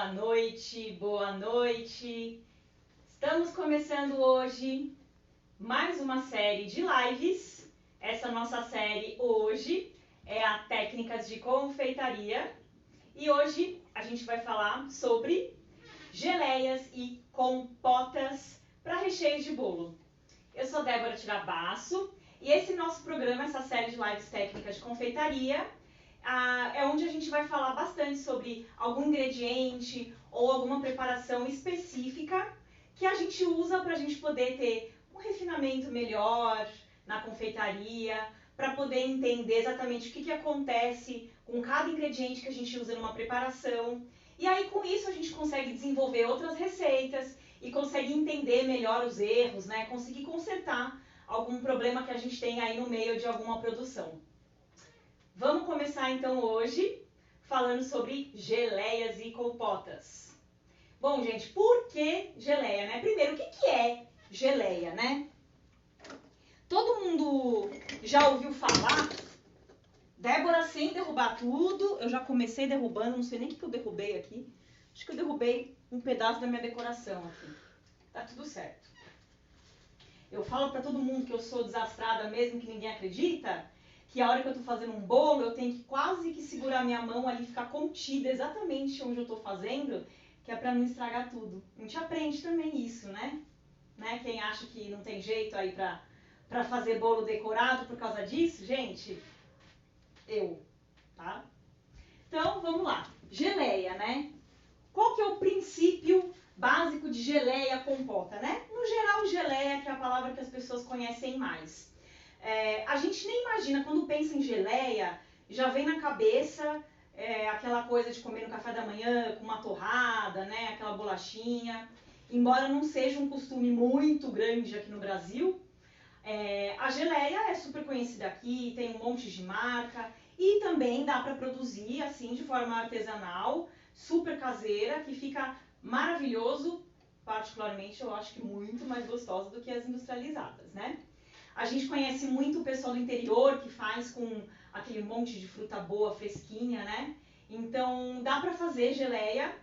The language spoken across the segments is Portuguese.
Boa noite, boa noite. Estamos começando hoje mais uma série de lives. Essa nossa série hoje é a Técnicas de Confeitaria. E hoje a gente vai falar sobre geleias e compotas para recheios de bolo. Eu sou Débora Tirabasso e esse nosso programa, essa série de lives Técnicas de Confeitaria, é onde a gente vai falar bastante sobre algum ingrediente ou alguma preparação específica que a gente usa para a gente poder ter um refinamento melhor na confeitaria, para poder entender exatamente o que acontece com cada ingrediente que a gente usa numa preparação. E aí com isso a gente consegue desenvolver outras receitas e consegue entender melhor os erros, né? Conseguir consertar algum problema que a gente tem aí no meio de alguma produção. Vamos começar então hoje falando sobre geleias e compotas. Bom, gente, por que geleia, né? Primeiro, o que é geleia, né? Todo mundo já ouviu falar? Débora, sem derrubar tudo, eu já comecei derrubando, não sei nem o que eu derrubei aqui. Acho que eu derrubei um pedaço da minha decoração aqui. Tá tudo certo. Eu falo pra todo mundo que eu sou desastrada mesmo, que ninguém acredita, que a hora que eu tô fazendo um bolo, eu tenho que quase que segurar minha mão ali, ficar contida exatamente onde eu tô fazendo, que é pra não estragar tudo. A gente aprende também isso, né? Quem acha que não tem jeito aí pra fazer bolo decorado por causa disso, gente, tá? Então, vamos lá. Geleia, né? Qual que é o princípio básico de geleia compota, né? No geral, geleia, que é a palavra que as pessoas conhecem mais. A gente nem imagina, quando pensa em geleia, já vem na cabeça aquela coisa de comer no café da manhã com uma torrada, né? Aquela bolachinha. Embora não seja um costume muito grande aqui no Brasil, a geleia é super conhecida aqui, tem um monte de marca e também dá para produzir assim de forma artesanal, super caseira, que fica maravilhoso. Particularmente eu acho que muito mais gostosa do que as industrializadas, né? A gente conhece muito o pessoal do interior que faz com aquele monte de fruta boa, fresquinha, né? Então dá para fazer geleia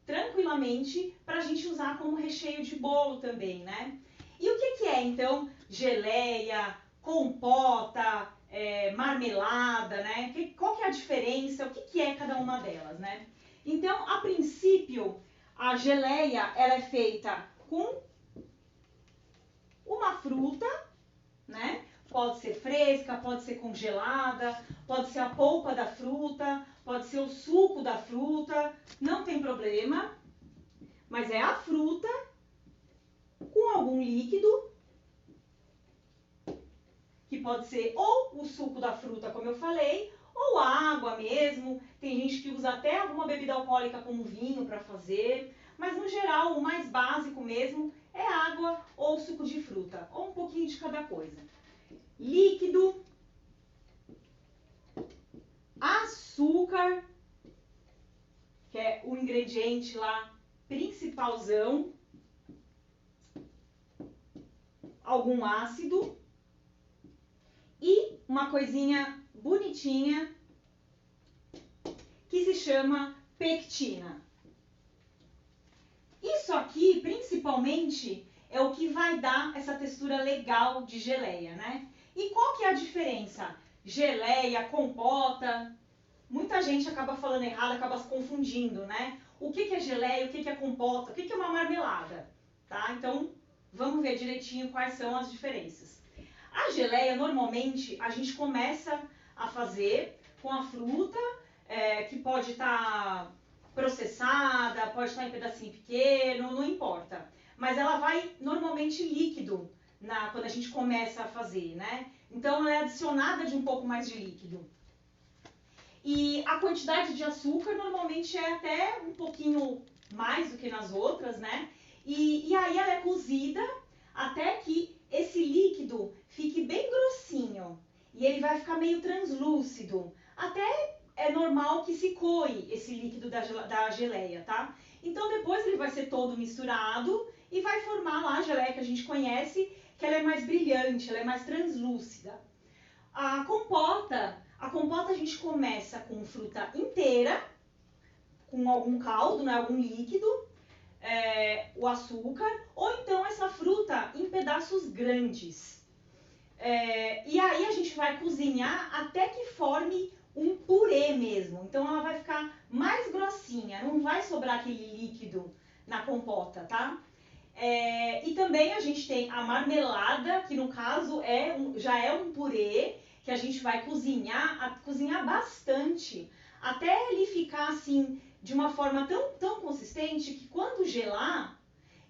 tranquilamente para a gente usar como recheio de bolo também, né? E o que é então geleia, compota, marmelada, né? Qual que é a diferença? O que é cada uma delas, né? Então, a princípio, a geleia ela é feita com uma fruta, né? Pode ser fresca, pode ser congelada, pode ser a polpa da fruta, pode ser o suco da fruta, não tem problema, mas é a fruta com algum líquido, que pode ser ou o suco da fruta, como eu falei, ou água mesmo. Tem gente que usa até alguma bebida alcoólica como vinho para fazer, mas no geral o mais básico mesmo é água ou suco de fruta, ou um pouquinho de cada coisa. Líquido, açúcar, que é o ingrediente lá principalzão, algum ácido e uma coisinha bonitinha que se chama pectina. Isso aqui, principalmente, é o que vai dar essa textura legal de geleia, né? E qual que é a diferença? Geleia, compota, muita gente acaba falando errado, acaba se confundindo, né? O que é geleia, o que é compota, o que é uma marmelada, tá? Então, vamos ver direitinho quais são as diferenças. A geleia, normalmente, a gente começa a fazer com a fruta, que pode estar processada, pode estar em pedacinho pequeno, não importa. Mas ela vai normalmente líquido quando a gente começa a fazer, né? Então ela é adicionada de um pouco mais de líquido. E a quantidade de açúcar normalmente é até um pouquinho mais do que nas outras, né? E aí ela é cozida até que esse líquido fique bem grossinho. E ele vai ficar meio translúcido. Até é normal que se coe esse líquido da geleia, tá? Então depois ele vai ser todo misturado e vai formar lá a geleia que a gente conhece, que ela é mais brilhante, ela é mais translúcida. A compota a gente começa com fruta inteira, com algum caldo, né, algum líquido, o açúcar, ou então essa fruta em pedaços grandes. E aí a gente vai cozinhar até que forme um purê mesmo. Então ela vai ficar mais grossinha, não vai sobrar aquele líquido na compota, tá? E também a gente tem a marmelada, que no caso já é um purê, que a gente vai cozinhar bastante, até ele ficar assim, de uma forma tão consistente, que quando gelar,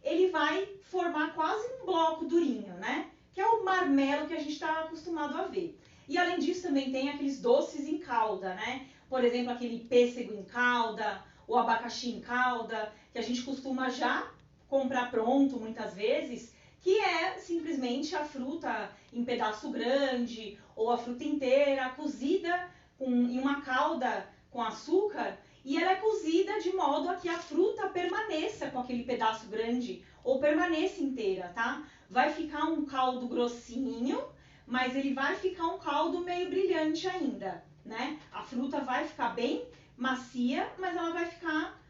ele vai formar quase um bloco durinho, né? Que é o marmelo que a gente está acostumado a ver. E além disso também tem aqueles doces em calda, né? Por exemplo, aquele pêssego em calda, o abacaxi em calda, que a gente costuma já comprar pronto muitas vezes, que é simplesmente a fruta em pedaço grande ou a fruta inteira cozida em uma calda com açúcar, e ela é cozida de modo a que a fruta permaneça com aquele pedaço grande ou permaneça inteira, tá? Vai ficar um caldo grossinho, mas ele vai ficar um caldo meio brilhante ainda, né? A fruta vai ficar bem macia, mas ela vai ficar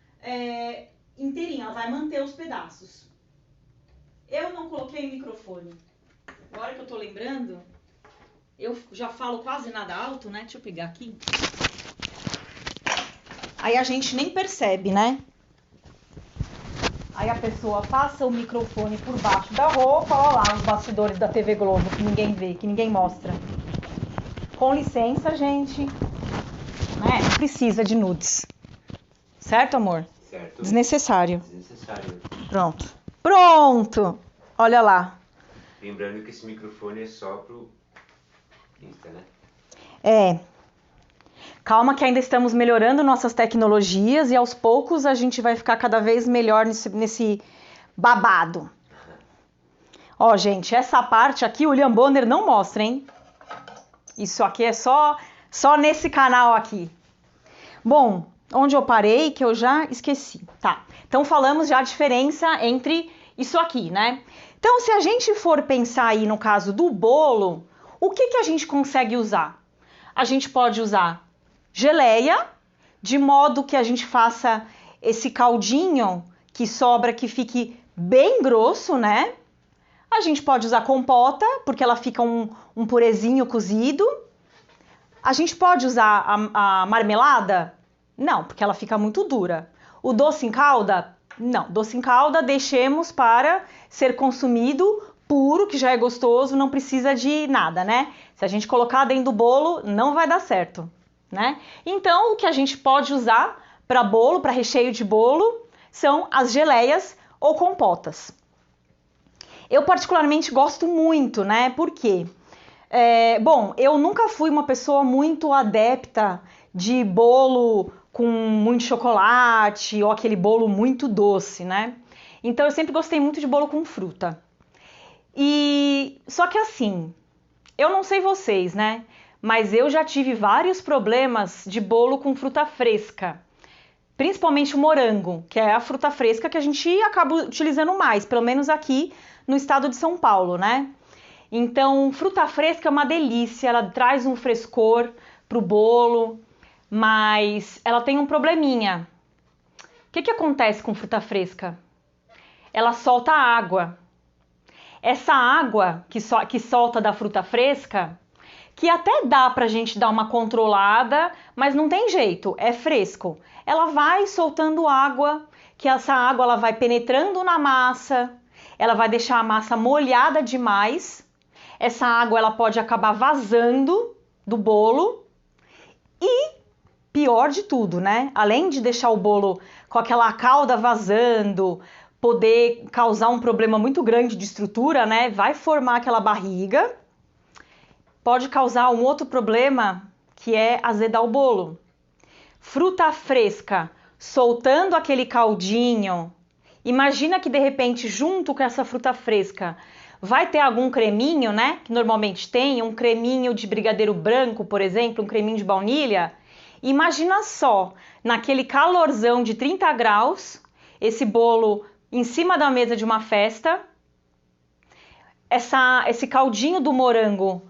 inteirinha, ela vai manter os pedaços. Eu não coloquei o microfone. Agora que eu tô lembrando, eu já falo quase nada alto, né? Deixa eu pegar aqui. Aí a gente nem percebe, né? Aí a pessoa passa o microfone por baixo da roupa, olha lá os bastidores da TV Globo, que ninguém vê, que ninguém mostra. Com licença, gente. Não precisa de nudes. Certo, amor? Certo. Desnecessário. Desnecessário. Pronto! Olha lá. Lembrando que esse microfone é só pro Insta, né? Calma que ainda estamos melhorando nossas tecnologias e aos poucos a gente vai ficar cada vez melhor nesse babado. Ó, gente, essa parte aqui o William Bonner não mostra, hein? Isso aqui é só nesse canal aqui. Bom, onde eu parei que eu já esqueci. Tá, então falamos já a diferença entre isso aqui, né? Então, se a gente for pensar aí no caso do bolo, o que a gente consegue usar? A gente pode usar geleia, de modo que a gente faça esse caldinho que sobra, que fique bem grosso, né? A gente pode usar compota, porque ela fica um purezinho cozido. A gente pode usar a marmelada? Não, porque ela fica muito dura. O doce em calda? Não, doce em calda deixemos para ser consumido puro, que já é gostoso, não precisa de nada, né? Se a gente colocar dentro do bolo, não vai dar certo, né? Então, o que a gente pode usar para bolo, para recheio de bolo, são as geleias ou compotas. Eu particularmente gosto muito, né? Por quê? Bom, eu nunca fui uma pessoa muito adepta de bolo com muito chocolate ou aquele bolo muito doce, né? Então eu sempre gostei muito de bolo com fruta. Só que assim, eu não sei vocês, né? Mas eu já tive vários problemas de bolo com fruta fresca. Principalmente o morango, que é a fruta fresca que a gente acaba utilizando mais, pelo menos aqui no estado de São Paulo, né? Então, fruta fresca é uma delícia, ela traz um frescor pro bolo, mas ela tem um probleminha. O que acontece com fruta fresca? Ela solta água. Essa água que solta da fruta fresca, que até dá pra gente dar uma controlada, mas não tem jeito, é fresco. Ela vai soltando água, que essa água ela vai penetrando na massa, ela vai deixar a massa molhada demais. Essa água ela pode acabar vazando do bolo e, pior de tudo, né? Além de deixar o bolo com aquela calda vazando, poder causar um problema muito grande de estrutura, né? Vai formar aquela barriga. Pode causar um outro problema, que é azedar o bolo. Fruta fresca, soltando aquele caldinho. Imagina que de repente, junto com essa fruta fresca, vai ter algum creminho, né? Que normalmente tem, um creminho de brigadeiro branco, por exemplo, um creminho de baunilha. Imagina só, naquele calorzão de 30 graus, esse bolo em cima da mesa de uma festa, esse caldinho do morango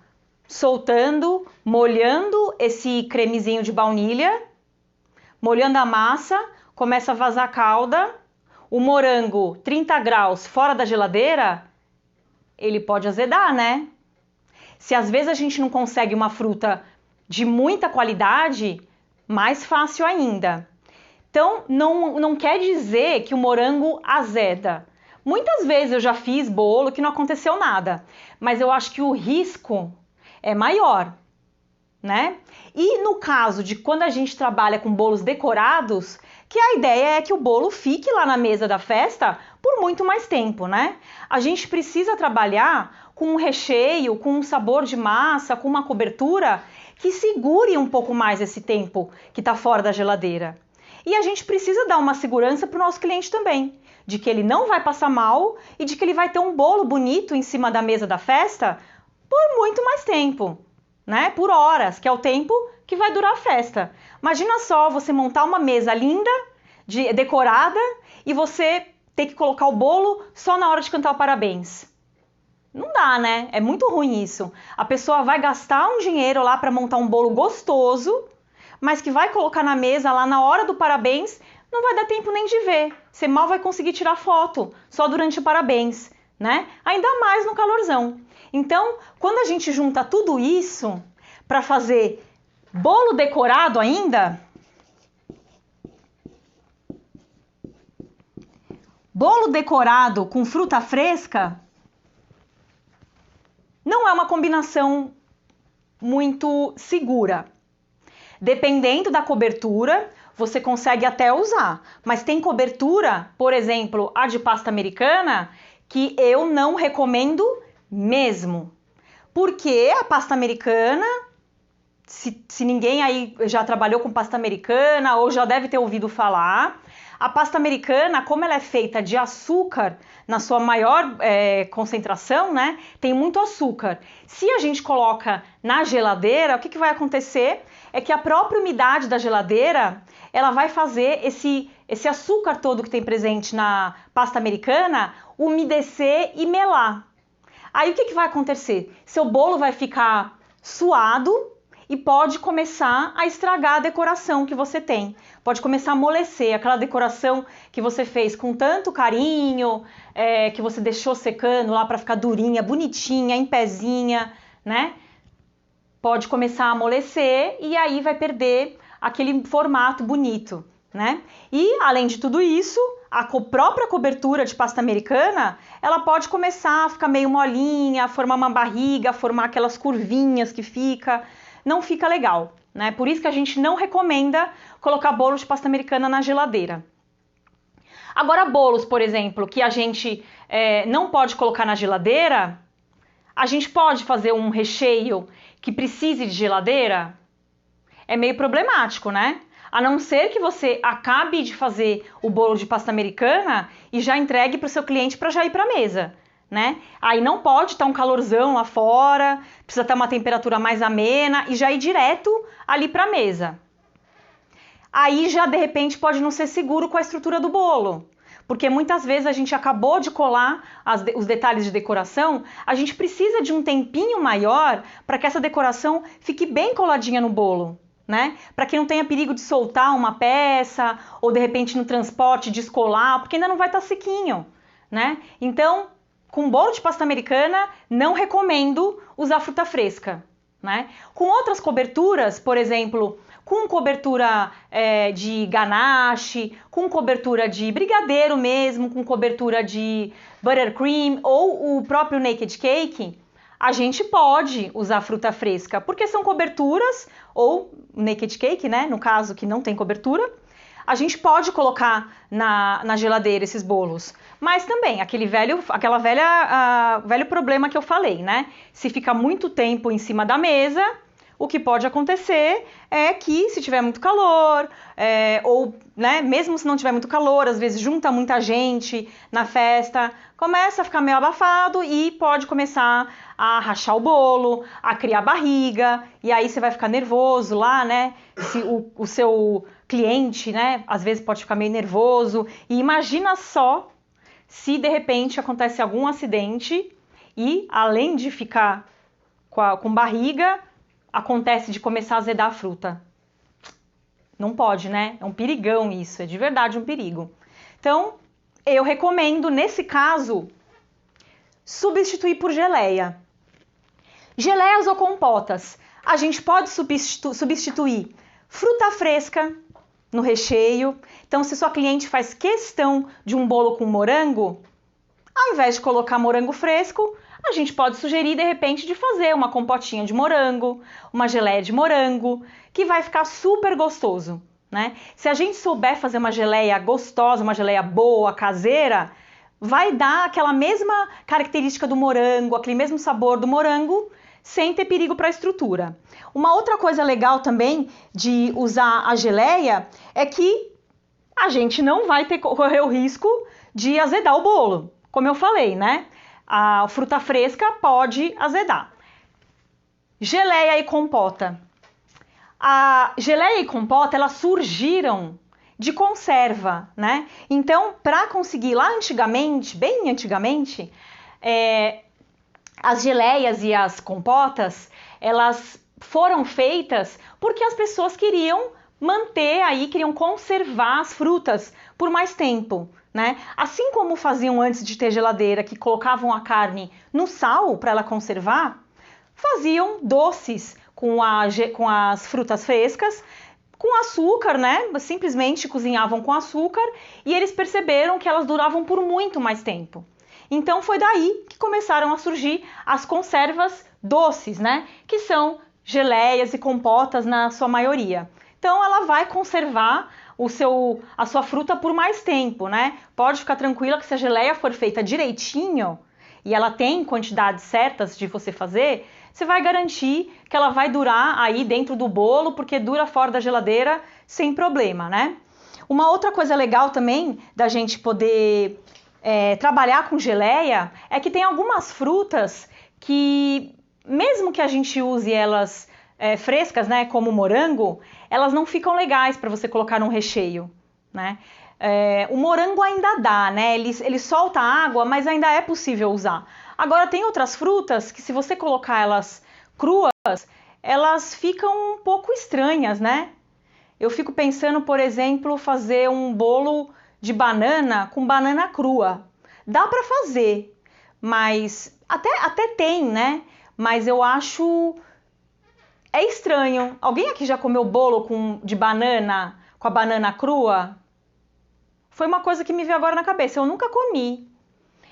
soltando, molhando esse cremezinho de baunilha, molhando a massa, começa a vazar calda, o morango 30 graus fora da geladeira, ele pode azedar, né? Se às vezes a gente não consegue uma fruta de muita qualidade, mais fácil ainda. Então, não quer dizer que o morango azeda. Muitas vezes eu já fiz bolo que não aconteceu nada, mas eu acho que o risco é maior, né? E no caso de quando a gente trabalha com bolos decorados, que a ideia é que o bolo fique lá na mesa da festa por muito mais tempo, né? A gente precisa trabalhar com um recheio, com um sabor de massa, com uma cobertura que segure um pouco mais esse tempo que está fora da geladeira. E a gente precisa dar uma segurança para o nosso cliente também, de que ele não vai passar mal e de que ele vai ter um bolo bonito em cima da mesa da festa por muito mais tempo, né? Por horas, que é o tempo que vai durar a festa. Imagina só você montar uma mesa linda, decorada, e você ter que colocar o bolo só na hora de cantar o parabéns. Não dá, né? É muito ruim isso. A pessoa vai gastar um dinheiro lá para montar um bolo gostoso, mas que vai colocar na mesa lá na hora do parabéns, não vai dar tempo nem de ver. Você mal vai conseguir tirar foto, só durante o parabéns, né? Ainda mais no calorzão. Então, quando a gente junta tudo isso para fazer bolo decorado ainda, bolo decorado com fruta fresca, não é uma combinação muito segura. Dependendo da cobertura, você consegue até usar, mas tem cobertura, por exemplo, a de pasta americana, que eu não recomendo mesmo. Porque a pasta americana, se ninguém aí já trabalhou com pasta americana ou já deve ter ouvido falar, a pasta americana, como ela é feita de açúcar na sua maior concentração, né, tem muito açúcar. Se a gente coloca na geladeira, o que vai acontecer é que a própria umidade da geladeira, ela vai fazer esse açúcar todo que tem presente na pasta americana umedecer e melar. Aí o que vai acontecer? Seu bolo vai ficar suado e pode começar a estragar a decoração que você tem. Pode começar a amolecer, aquela decoração que você fez com tanto carinho, que você deixou secando lá para ficar durinha, bonitinha, em pezinha, né? Pode começar a amolecer e aí vai perder aquele formato bonito, né? E, além de tudo isso, a própria cobertura de pasta americana, ela pode começar a ficar meio molinha, formar uma barriga, formar aquelas curvinhas que não fica legal, né? Por isso que a gente não recomenda colocar bolo de pasta americana na geladeira. Agora, bolos, por exemplo, que a gente não pode colocar na geladeira, a gente pode fazer um recheio que precise de geladeira? É meio problemático, né? A não ser que você acabe de fazer o bolo de pasta americana e já entregue para o seu cliente para já ir para a mesa, né? Aí não pode estar um calorzão lá fora, precisa ter uma temperatura mais amena e já ir direto ali para a mesa. Aí já de repente pode não ser seguro com a estrutura do bolo, porque muitas vezes a gente acabou de colar os detalhes de decoração, a gente precisa de um tempinho maior para que essa decoração fique bem coladinha no bolo, né? Para que não tenha perigo de soltar uma peça ou de repente no transporte descolar, porque ainda não vai estar sequinho, né? Então, com bolo de pasta americana, não recomendo usar fruta fresca, né? Com outras coberturas, por exemplo, com cobertura de ganache, com cobertura de brigadeiro mesmo, com cobertura de buttercream ou o próprio naked cake, a gente pode usar fruta fresca, porque são coberturas, ou naked cake, né, no caso que não tem cobertura, a gente pode colocar na geladeira esses bolos. Mas também, aquele velho problema que eu falei, né? Se fica muito tempo em cima da mesa, o que pode acontecer é que, se tiver muito calor, ou né, mesmo se não tiver muito calor, às vezes junta muita gente na festa, começa a ficar meio abafado e pode começar a rachar o bolo, a criar barriga, e aí você vai ficar nervoso lá, né? Se o seu cliente, né, às vezes pode ficar meio nervoso, e imagina só se de repente acontece algum acidente e, além de ficar com barriga, acontece de começar a azedar a fruta. Não pode, né? É um perigão isso, é de verdade um perigo. Então, eu recomendo, nesse caso, substituir por geleia. Geleias ou compotas? A gente pode substituir fruta fresca no recheio. Então, se sua cliente faz questão de um bolo com morango, ao invés de colocar morango fresco, a gente pode sugerir, de repente, de fazer uma compotinha de morango, uma geleia de morango, que vai ficar super gostoso, né? Se a gente souber fazer uma geleia gostosa, uma geleia boa, caseira, vai dar aquela mesma característica do morango, aquele mesmo sabor do morango, sem ter perigo para a estrutura. Uma outra coisa legal também de usar a geleia é que a gente não vai correr o risco de azedar o bolo. Como eu falei, né? A fruta fresca pode azedar. Geleia e compota. A geleia e compota, elas surgiram de conserva, né? Então, para conseguir lá antigamente, bem antigamente, as geleias e as compotas, elas foram feitas porque as pessoas queriam manter aí, queriam conservar as frutas por mais tempo, né? Assim como faziam antes de ter geladeira, que colocavam a carne no sal para ela conservar, faziam doces com as frutas frescas, com açúcar, né? Simplesmente cozinhavam com açúcar e eles perceberam que elas duravam por muito mais tempo. Então foi daí que começaram a surgir as conservas doces, né? Que são geleias e compotas na sua maioria. Então ela vai conservar a sua fruta por mais tempo, né? Pode ficar tranquila que se a geleia for feita direitinho e ela tem quantidades certas de você fazer, você vai garantir que ela vai durar aí dentro do bolo, porque dura fora da geladeira sem problema, né? Uma outra coisa legal também da gente poder trabalhar com geleia é que tem algumas frutas que, mesmo que a gente use elas frescas, né, como o morango, elas não ficam legais para você colocar num recheio, né? O morango ainda dá, né? Ele solta água, mas ainda é possível usar. Agora, tem outras frutas que, se você colocar elas cruas, elas ficam um pouco estranhas, né? Eu fico pensando, por exemplo, fazer um bolo de banana com banana crua. Dá para fazer, mas até tem, né? Mas eu acho estranho. Alguém aqui já comeu bolo de banana com a banana crua? Foi uma coisa que me veio agora na cabeça. Eu nunca comi.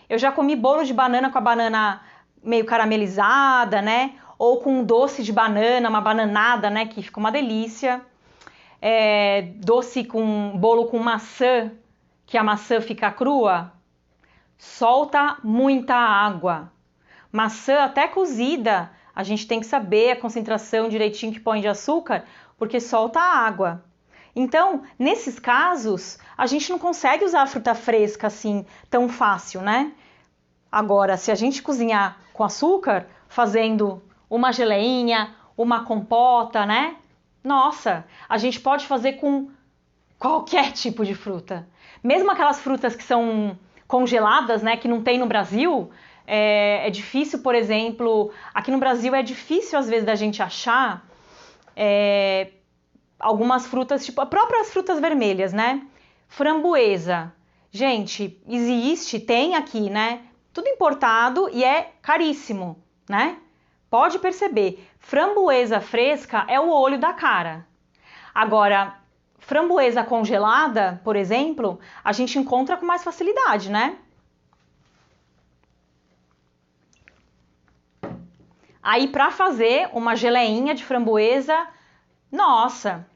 Eu já comi bolo de banana com a banana meio caramelizada, né? Ou com um doce de banana, uma bananada, né? Que fica uma delícia. Doce com bolo com maçã, que a maçã fica crua, solta muita água. Maçã até cozida, a gente tem que saber a concentração direitinho que põe de açúcar, porque solta água. Então, nesses casos, a gente não consegue usar a fruta fresca assim tão fácil, né? Agora, se a gente cozinhar com açúcar, fazendo uma geleinha, uma compota, né? Nossa, a gente pode fazer com qualquer tipo de fruta. Mesmo aquelas frutas que são congeladas, né, que não tem no Brasil, é difícil, por exemplo, aqui no Brasil é difícil às vezes da gente achar algumas frutas, tipo as próprias frutas vermelhas, né? Framboesa. Gente, tem aqui, né? Tudo importado e é caríssimo, né? Pode perceber, framboesa fresca é o olho da cara. Agora, framboesa congelada, por exemplo, a gente encontra com mais facilidade, né? Aí, para fazer uma geleinha de framboesa, nossa,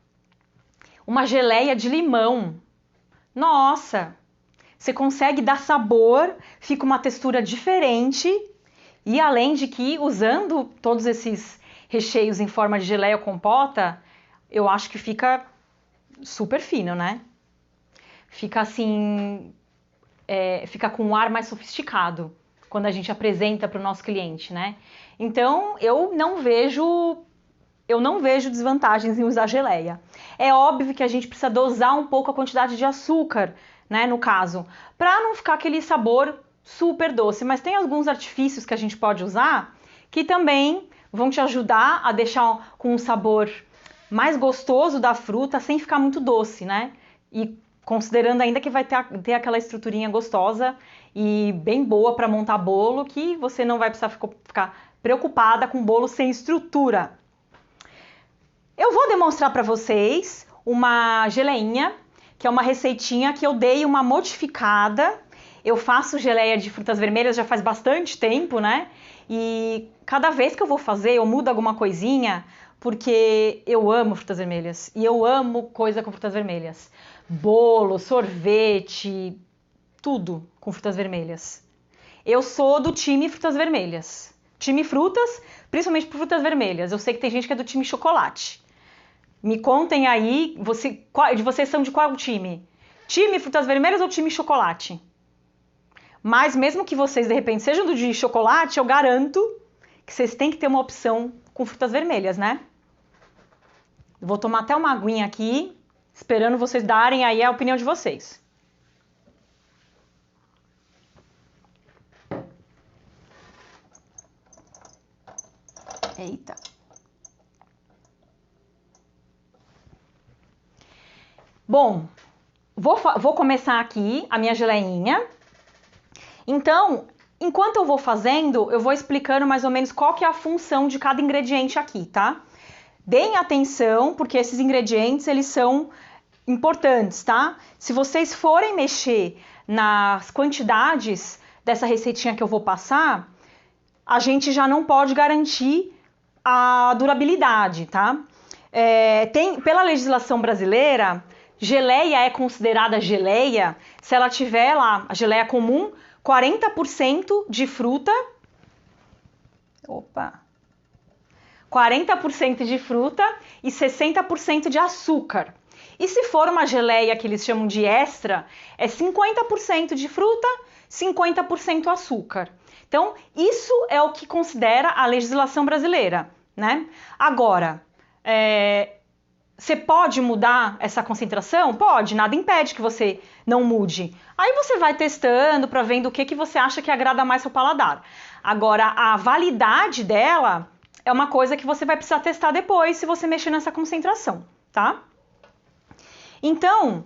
uma geleia de limão, nossa, você consegue dar sabor, fica uma textura diferente e, além de que, usando todos esses recheios em forma de geleia ou compota, eu acho que fica super fino, né? Fica assim, fica com um ar mais sofisticado quando a gente apresenta para o nosso cliente, né? Então, eu não vejo desvantagens em usar geleia. É óbvio que a gente precisa dosar um pouco a quantidade de açúcar, né, no caso, para não ficar aquele sabor super doce. Mas tem alguns artifícios que a gente pode usar que também vão te ajudar a deixar com um sabor mais gostoso da fruta sem ficar muito doce, né? E considerando ainda que vai ter aquela estruturinha gostosa e bem boa para montar bolo, que você não vai precisar ficar preocupada com bolo sem estrutura. Eu vou demonstrar para vocês uma geleinha, que é uma receitinha que eu dei uma modificada. Eu faço geleia de frutas vermelhas já faz bastante tempo, né? E cada vez que eu vou fazer, eu mudo alguma coisinha, porque eu amo frutas vermelhas. E eu amo coisa com frutas vermelhas. Bolo, sorvete, tudo com frutas vermelhas. Eu sou do time frutas vermelhas. Time frutas, principalmente por frutas vermelhas. Eu sei que tem gente que é do time chocolate. Me contem aí, vocês são de qual time? Time frutas vermelhas ou time chocolate? Mas mesmo que vocês, de repente, sejam do de chocolate, eu garanto que vocês têm que ter uma opção com frutas vermelhas, né? Eu vou tomar até uma aguinha aqui, esperando vocês darem aí a opinião de vocês. Eita. Bom, vou começar aqui a minha geleinha. Então, enquanto eu vou fazendo, eu vou explicando mais ou menos qual que é a função de cada ingrediente aqui, tá? Deem atenção, porque esses ingredientes, eles são importantes, tá? Se vocês forem mexer nas quantidades dessa receitinha que eu vou passar, a gente já não pode garantir a durabilidade, tá? Pela legislação brasileira, geleia é considerada geleia se ela tiver lá, a geleia comum, 40% de fruta. 40% de fruta e 60% de açúcar. E se for uma geleia que eles chamam de extra, é 50% de fruta, 50% açúcar. Então, isso é o que considera a legislação brasileira, né? Agora, você pode mudar essa concentração? Pode, nada impede que você não mude. Aí você vai testando para ver o que você acha que agrada mais seu paladar. Agora, a validade dela é uma coisa que você vai precisar testar depois se você mexer nessa concentração, tá? Então,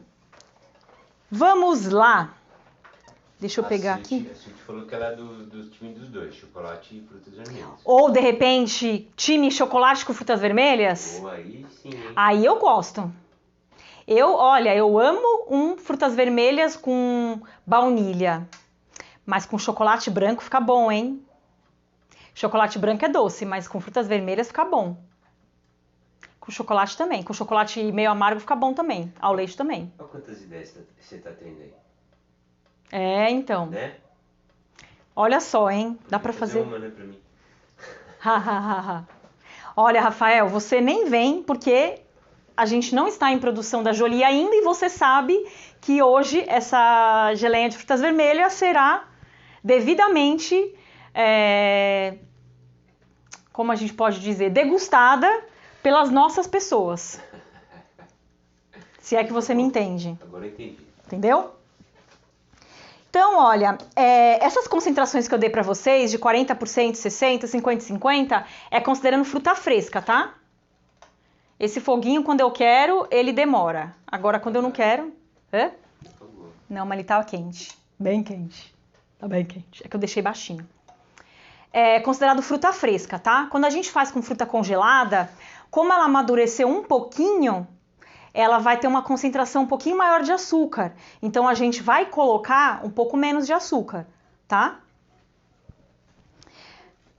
vamos lá. Deixa eu pegar aqui. A Suti falou que ela é do time dos dois, chocolate e frutas vermelhas. Ou, de repente, time chocolate com frutas vermelhas? Ou aí sim, hein? Aí eu gosto. Olha, eu amo frutas vermelhas com baunilha. Mas com chocolate branco fica bom, hein? Chocolate branco é doce, mas com frutas vermelhas fica bom. Com chocolate também. Com chocolate meio amargo fica bom também. Ao leite também. Olha quantas ideias você tá tendo aí. Então. Né? Olha só, hein? Dá pra fazer uma, né, pra mim. Olha, Rafael, você nem vem porque a gente não está em produção da Jolie ainda e você sabe que hoje essa geleia de frutas vermelhas será devidamente, como a gente pode dizer, degustada pelas nossas pessoas. Se é que você me entende. Agora eu entendi. Entendeu? Então, olha, essas concentrações que eu dei pra vocês, de 40%, 60%, 50% e 50%, é considerando fruta fresca, tá? Esse foguinho, quando eu quero, ele demora. Agora, quando eu não quero... Hã? Não, mas ele tá quente. Bem quente. Tá bem quente. É que eu deixei baixinho. É considerado fruta fresca, tá? Quando a gente faz com fruta congelada, como ela amadureceu um pouquinho, ela vai ter uma concentração um pouquinho maior de açúcar. Então, a gente vai colocar um pouco menos de açúcar, tá?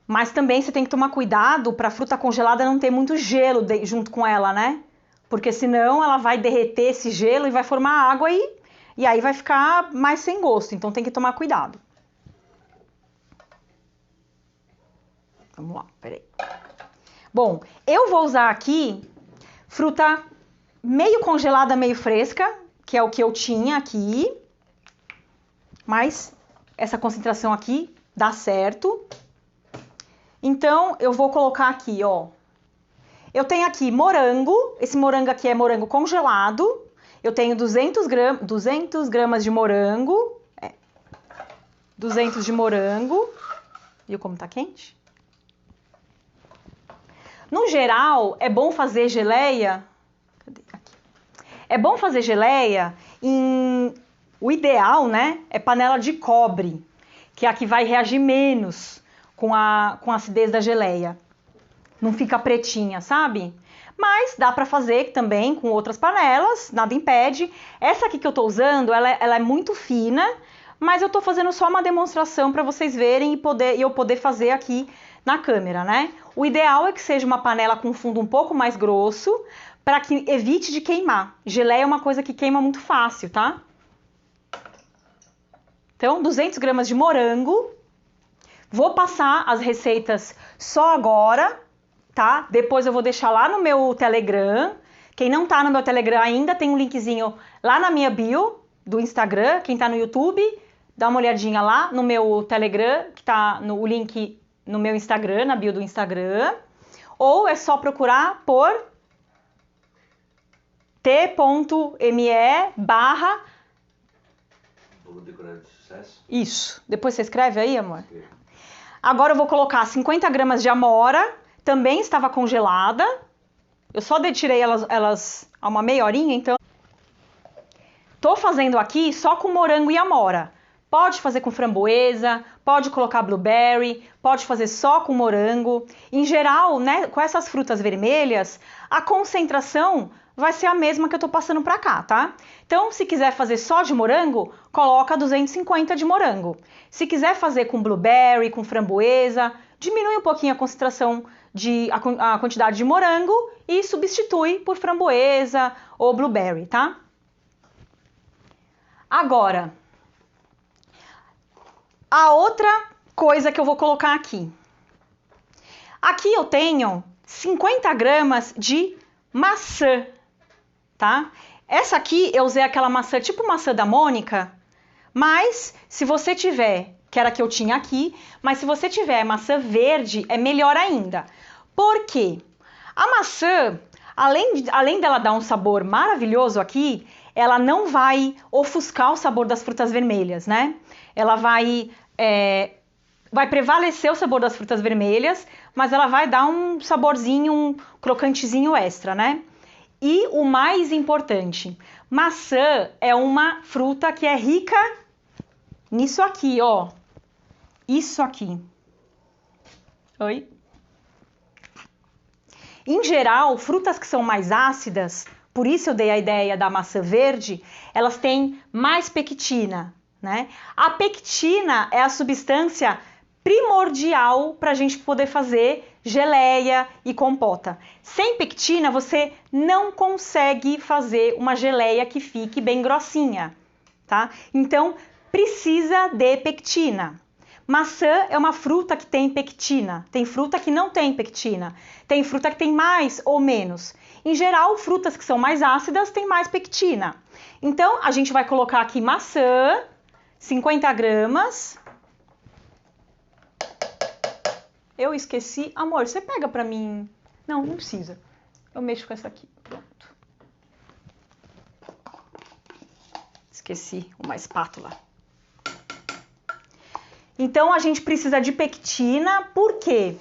Mas também você tem que tomar cuidado para a fruta congelada não ter muito gelo junto com ela, né? Porque senão ela vai derreter esse gelo e vai formar água e aí vai ficar mais sem gosto. Então, tem que tomar cuidado. Vamos lá, peraí. Bom, eu vou usar aqui fruta meio congelada, meio fresca, que é o que eu tinha aqui. Mas essa concentração aqui dá certo. Então, eu vou colocar aqui, ó. Eu tenho aqui morango. Esse morango aqui é morango congelado. Eu tenho 200 gramas de morango. 200 de morango. Viu como tá quente? No geral, é bom fazer geleia. Cadê? Aqui. É bom fazer geleia em... O ideal, né, é panela de cobre, que é a que vai reagir menos com a acidez da geleia. Não fica pretinha, sabe? Mas dá pra fazer também com outras panelas, nada impede. Essa aqui que eu tô usando, ela é muito fina, mas eu tô fazendo só uma demonstração para vocês verem e eu poder fazer aqui na câmera, né? O ideal é que seja uma panela com fundo um pouco mais grosso, para que evite de queimar. Geleia é uma coisa que queima muito fácil, tá? Então, 200 gramas de morango. Vou passar as receitas só agora, tá? Depois eu vou deixar lá no meu Telegram. Quem não tá no meu Telegram ainda, tem um linkzinho lá na minha bio do Instagram. Quem tá no YouTube, dá uma olhadinha lá no meu Telegram, que tá o link no meu Instagram, na bio do Instagram. Ou é só procurar por t.me/ Bolo decorado de sucesso? Isso. Depois você escreve aí, amor? Agora eu vou colocar 50 gramas de amora. Também estava congelada. Eu só tirei elas há uma meia horinha, então. Tô fazendo aqui só com morango e amora. Pode fazer com framboesa, pode colocar blueberry, pode fazer só com morango. Em geral, né, com essas frutas vermelhas, a concentração vai ser a mesma que eu tô passando pra cá, tá? Então, se quiser fazer só de morango, coloca 250 de morango. Se quiser fazer com blueberry, com framboesa, diminui um pouquinho a concentração a quantidade de morango e substitui por framboesa ou blueberry, tá? Agora, a outra coisa que eu vou colocar aqui. Aqui eu tenho 50 gramas de maçã, tá? Essa aqui eu usei aquela maçã tipo maçã da Mônica, mas se você tiver, que era a que eu tinha aqui, mas se você tiver maçã verde, é melhor ainda. Por quê? A maçã, além dela dar um sabor maravilhoso aqui, ela não vai ofuscar o sabor das frutas vermelhas, né? Ela vai prevalecer o sabor das frutas vermelhas, mas ela vai dar um saborzinho, um crocantezinho extra, né? E o mais importante, maçã é uma fruta que é rica nisso aqui, ó. Isso aqui. Oi? Em geral, frutas que são mais ácidas, por isso eu dei a ideia da maçã verde, elas têm mais pectina, né? A pectina é a substância primordial para a gente poder fazer geleia e compota. Sem pectina, você não consegue fazer uma geleia que fique bem grossinha, tá? Então, precisa de pectina. Maçã é uma fruta que tem pectina, tem fruta que não tem pectina, tem fruta que tem mais ou menos. Em geral, frutas que são mais ácidas têm mais pectina. Então, a gente vai colocar aqui maçã, 50 gramas. Eu esqueci. Amor, você pega pra mim? Não, não precisa. Eu mexo com essa aqui. Pronto. Esqueci uma espátula. Então, a gente precisa de pectina, por quê?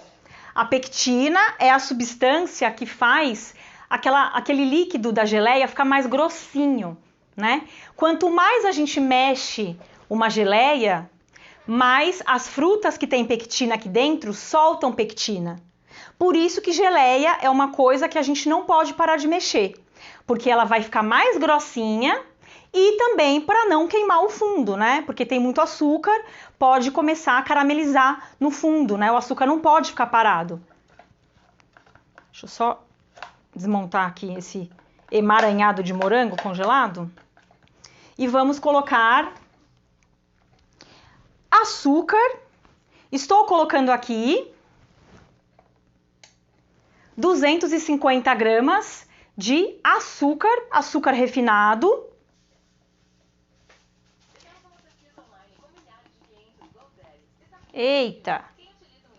A pectina é a substância que faz aquele líquido da geleia ficar mais grossinho, né? Quanto mais a gente mexe uma geleia, mais as frutas que têm pectina aqui dentro soltam pectina. Por isso que geleia é uma coisa que a gente não pode parar de mexer, porque ela vai ficar mais grossinha. E também para não queimar o fundo, né? Porque tem muito açúcar, pode começar a caramelizar no fundo, né? O açúcar não pode ficar parado. Deixa eu só desmontar aqui esse emaranhado de morango congelado. E vamos colocar açúcar. Estou colocando aqui 250 gramas de açúcar refinado. Eita,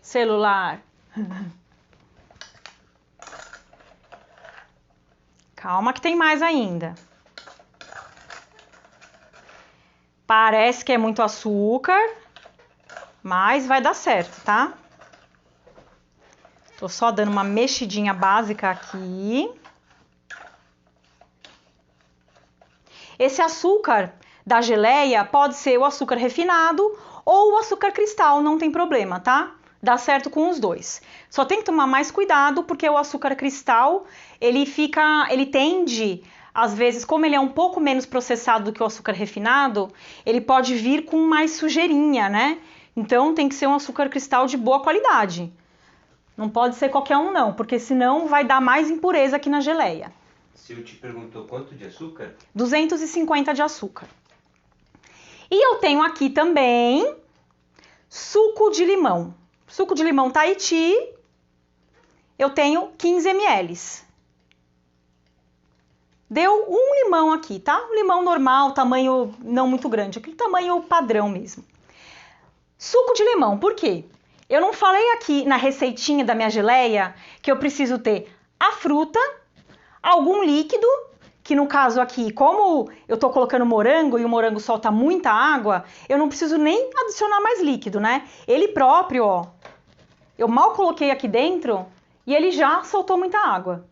celular. Calma que tem mais ainda. Parece que é muito açúcar, mas vai dar certo, tá? Tô só dando uma mexidinha básica aqui. Esse açúcar da geleia pode ser o açúcar refinado ou o açúcar cristal, não tem problema, tá? Dá certo com os dois. Só tem que tomar mais cuidado porque o açúcar cristal, ele tende, às vezes, como ele é um pouco menos processado do que o açúcar refinado, ele pode vir com mais sujeirinha, né? Então tem que ser um açúcar cristal de boa qualidade. Não pode ser qualquer um não, porque senão vai dar mais impureza aqui na geleia. Se eu te perguntou quanto de açúcar? 250 de açúcar. E eu tenho aqui também suco de limão. Suco de limão Tahiti, eu tenho 15 ml. Deu um limão aqui, tá? Um limão normal, tamanho não muito grande, aquele tamanho padrão mesmo. Suco de limão, por quê? Eu não falei aqui na receitinha da minha geleia que eu preciso ter a fruta, algum líquido, que no caso aqui, como eu tô colocando morango e o morango solta muita água, eu não preciso nem adicionar mais líquido, né? Ele próprio, ó, eu mal coloquei aqui dentro e ele já soltou muita água.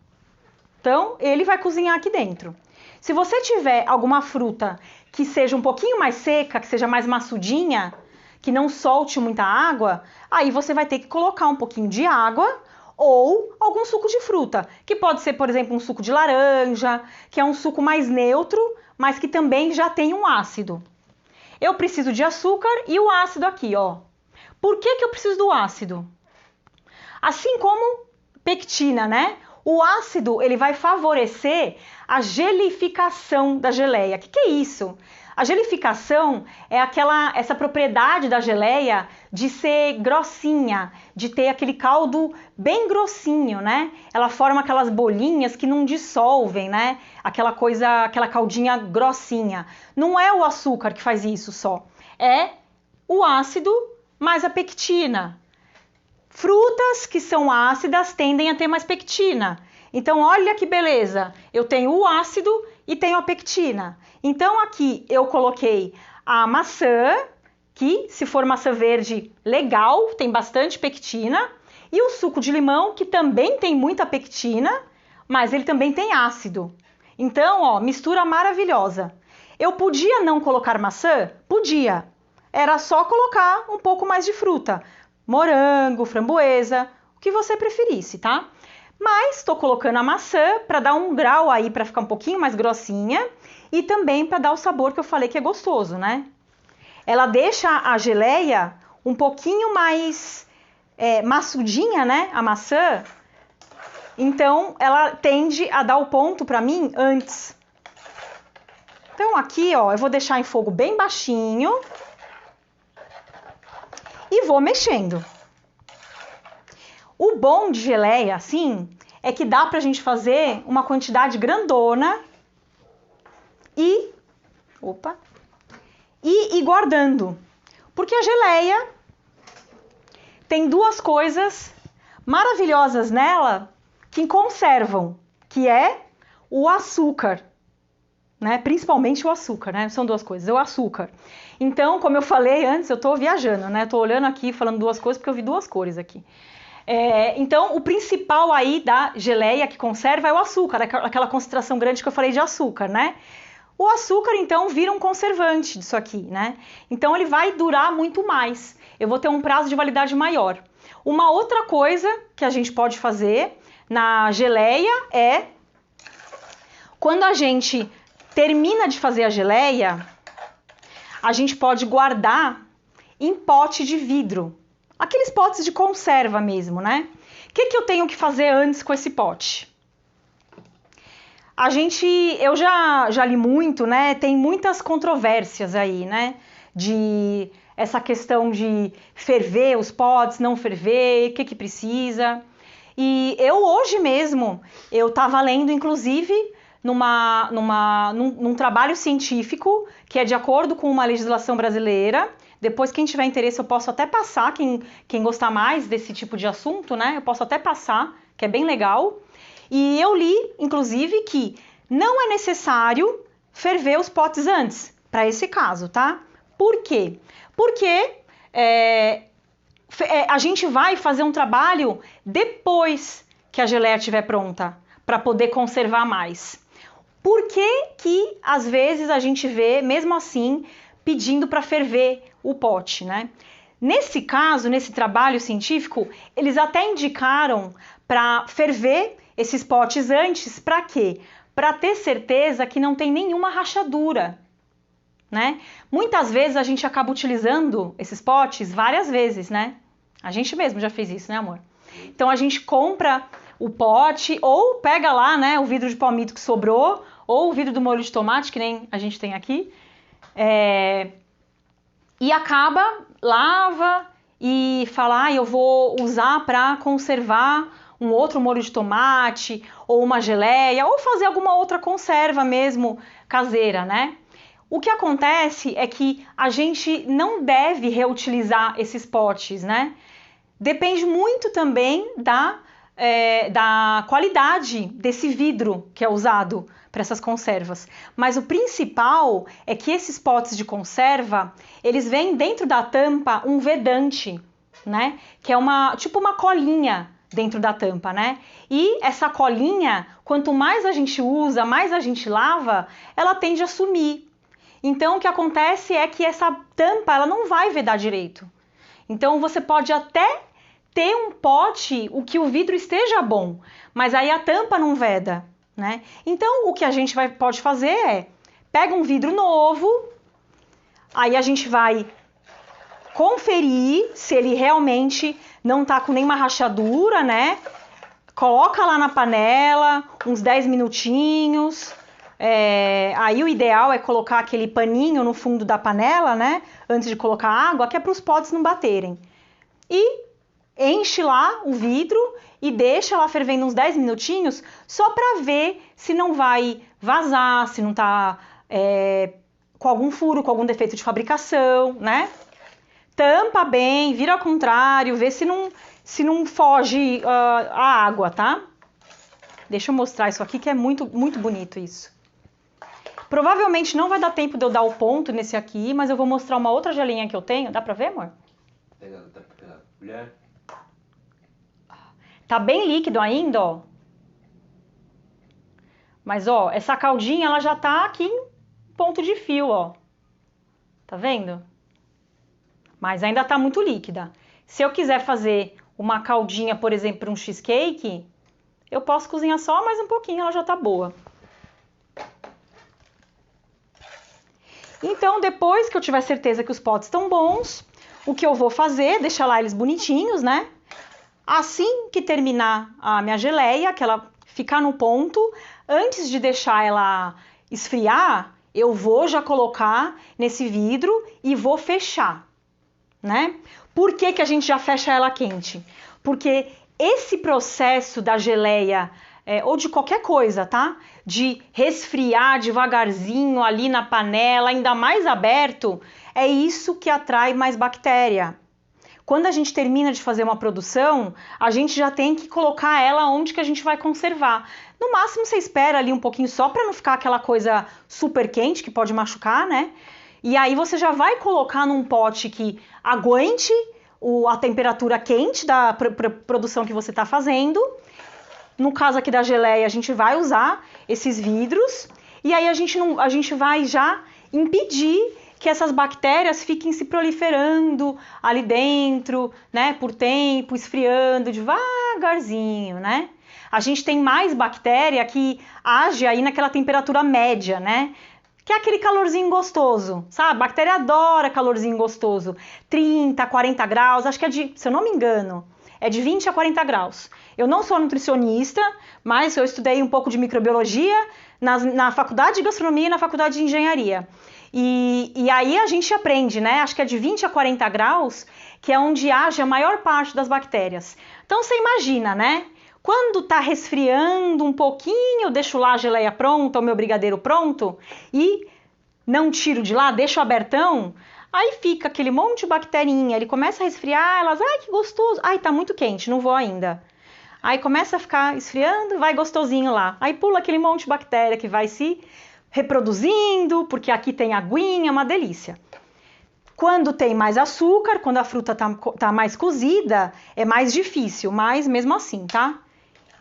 Então, ele vai cozinhar aqui dentro. Se você tiver alguma fruta que seja um pouquinho mais seca, que seja mais maçudinha, que não solte muita água, aí você vai ter que colocar um pouquinho de água ou algum suco de fruta, que pode ser, por exemplo, um suco de laranja, que é um suco mais neutro, mas que também já tem um ácido. Eu preciso de açúcar e o ácido aqui, ó. Por que eu preciso do ácido? Assim como pectina, né? O ácido, ele vai favorecer a gelificação da geleia. O que é isso? A gelificação é essa propriedade da geleia de ser grossinha, de ter aquele caldo bem grossinho, né? Ela forma aquelas bolinhas que não dissolvem, né? Aquela caldinha grossinha. Não é o açúcar que faz isso só, é o ácido mais a pectina. Frutas que são ácidas tendem a ter mais pectina. Então, olha que beleza, eu tenho o ácido e tenho a pectina. Então, aqui eu coloquei a maçã, que se for maçã verde, legal, tem bastante pectina. E o suco de limão, que também tem muita pectina, mas ele também tem ácido. Então, ó, mistura maravilhosa. Eu podia não colocar maçã? Podia. Era só colocar um pouco mais de fruta. Morango, framboesa, o que você preferisse, tá? Mas estou colocando a maçã para dar um grau aí, para ficar um pouquinho mais grossinha e também para dar o sabor que eu falei que é gostoso, né? Ela deixa a geleia um pouquinho mais maçudinha, né? A maçã. Então, ela tende a dar o ponto para mim antes. Então, aqui, ó, eu vou deixar em fogo bem baixinho e vou mexendo. O bom de geleia, assim, é que dá pra gente fazer uma quantidade grandona e ir guardando. Porque a geleia tem duas coisas maravilhosas nela que conservam, que é o açúcar, né? Principalmente o açúcar, né? São duas coisas, o açúcar. Então, como eu falei antes, eu tô viajando, né? Tô olhando aqui, falando duas coisas, porque eu vi duas cores aqui. Então, o principal aí da geleia que conserva é o açúcar, aquela concentração grande que eu falei de açúcar, né? O açúcar, então, vira um conservante disso aqui, né? Então, ele vai durar muito mais. Eu vou ter um prazo de validade maior. Uma outra coisa que a gente pode fazer na geleia é, quando a gente termina de fazer a geleia, a gente pode guardar em pote de vidro. Aqueles potes de conserva mesmo, né? O que eu tenho que fazer antes com esse pote? Eu já li muito, né? Tem muitas controvérsias aí, né? De essa questão de ferver os potes, não ferver, o que precisa. E eu hoje mesmo, eu estava lendo, inclusive, num trabalho científico que é de acordo com uma legislação brasileira. Depois, quem tiver interesse, eu posso até passar, quem gostar mais desse tipo de assunto, né? Eu posso até passar, que é bem legal. E eu li, inclusive, que não é necessário ferver os potes antes, para esse caso, tá? Por quê? Porque a gente vai fazer um trabalho depois que a geleia estiver pronta, para poder conservar mais. Por que às vezes a gente vê, mesmo assim, pedindo para ferver o pote, né? Nesse caso, nesse trabalho científico, eles até indicaram para ferver esses potes antes, para quê? Para ter certeza que não tem nenhuma rachadura, né? Muitas vezes a gente acaba utilizando esses potes várias vezes, né? A gente mesmo já fez isso, né, amor? Então a gente compra o pote ou pega lá, né, o vidro de palmito que sobrou ou o vidro do molho de tomate, que nem a gente tem aqui, e acaba, lava e fala, eu vou usar para conservar um outro molho de tomate ou uma geleia ou fazer alguma outra conserva mesmo caseira, né? O que acontece é que a gente não deve reutilizar esses potes, né? Depende muito também da qualidade desse vidro que é usado para essas conservas. Mas o principal é que esses potes de conserva, eles vêm dentro da tampa um vedante, né? Que é tipo uma colinha dentro da tampa, né? E essa colinha, quanto mais a gente usa, mais a gente lava, ela tende a sumir. Então o que acontece é que essa tampa ela não vai vedar direito. Então você pode até ter um pote, o que o vidro esteja bom, mas aí a tampa não veda, né? Então o que a gente pode fazer é, pega um vidro novo, aí a gente vai conferir se ele realmente não tá com nenhuma rachadura, né? Coloca lá na panela, uns 10 minutinhos. Aí o ideal é colocar aquele paninho no fundo da panela, né? Antes de colocar água, que é para os potes não baterem. E enche lá o vidro e deixa lá fervendo uns 10 minutinhos só para ver se não vai vazar, se não tá com algum furo, com algum defeito de fabricação, né? Tampa bem, vira ao contrário, vê se não foge a água, tá? Deixa eu mostrar isso aqui que é muito, muito bonito isso. Provavelmente não vai dar tempo de eu dar o ponto nesse aqui, mas eu vou mostrar uma outra gelinha que eu tenho. Dá pra ver, amor? Pega a colher. Tá bem líquido ainda, ó. Mas, ó, essa caldinha, ela já tá aqui em ponto de fio, ó. Tá vendo? Mas ainda tá muito líquida. Se eu quiser fazer uma caldinha, por exemplo, para um cheesecake, eu posso cozinhar só mais um pouquinho, ela já tá boa. Então, depois que eu tiver certeza que os potes estão bons, o que eu vou fazer, deixar lá eles bonitinhos, né? Assim que terminar a minha geleia, que ela ficar no ponto, antes de deixar ela esfriar, eu vou já colocar nesse vidro e vou fechar, né? Por que que a gente já fecha ela quente? Porque esse processo da geleia, ou de qualquer coisa, tá? De resfriar devagarzinho ali na panela, ainda mais aberto, é isso que atrai mais bactéria. Quando a gente termina de fazer uma produção, a gente já tem que colocar ela onde que a gente vai conservar. No máximo você espera ali um pouquinho só para não ficar aquela coisa super quente que pode machucar, né? E aí você já vai colocar num pote que aguente a temperatura quente da produção que você está fazendo. No caso aqui da geleia, a gente vai usar esses vidros e aí a gente vai já impedir que essas bactérias fiquem se proliferando ali dentro, né, por tempo, esfriando devagarzinho, né? A gente tem mais bactéria que age aí naquela temperatura média, né? Que é aquele calorzinho gostoso, sabe? A bactéria adora calorzinho gostoso. 30, 40 graus, acho que se eu não me engano, é de 20 a 40 graus. Eu não sou nutricionista, mas eu estudei um pouco de microbiologia na faculdade de gastronomia e na faculdade de engenharia. E aí a gente aprende, né? Acho que é de 20 a 40 graus, que é onde age a maior parte das bactérias. Então você imagina, né? Quando tá resfriando um pouquinho, eu deixo lá a geleia pronta, o meu brigadeiro pronto, e não tiro de lá, deixo abertão, aí fica aquele monte de bacterinha, ele começa a resfriar, elas, ai que gostoso, ai tá muito quente, não vou ainda. Aí começa a ficar esfriando, vai gostosinho lá. Aí pula aquele monte de bactéria que vai se reproduzindo, porque aqui tem aguinha, uma delícia. Quando tem mais açúcar, quando a fruta tá mais cozida, é mais difícil, mas mesmo assim, tá?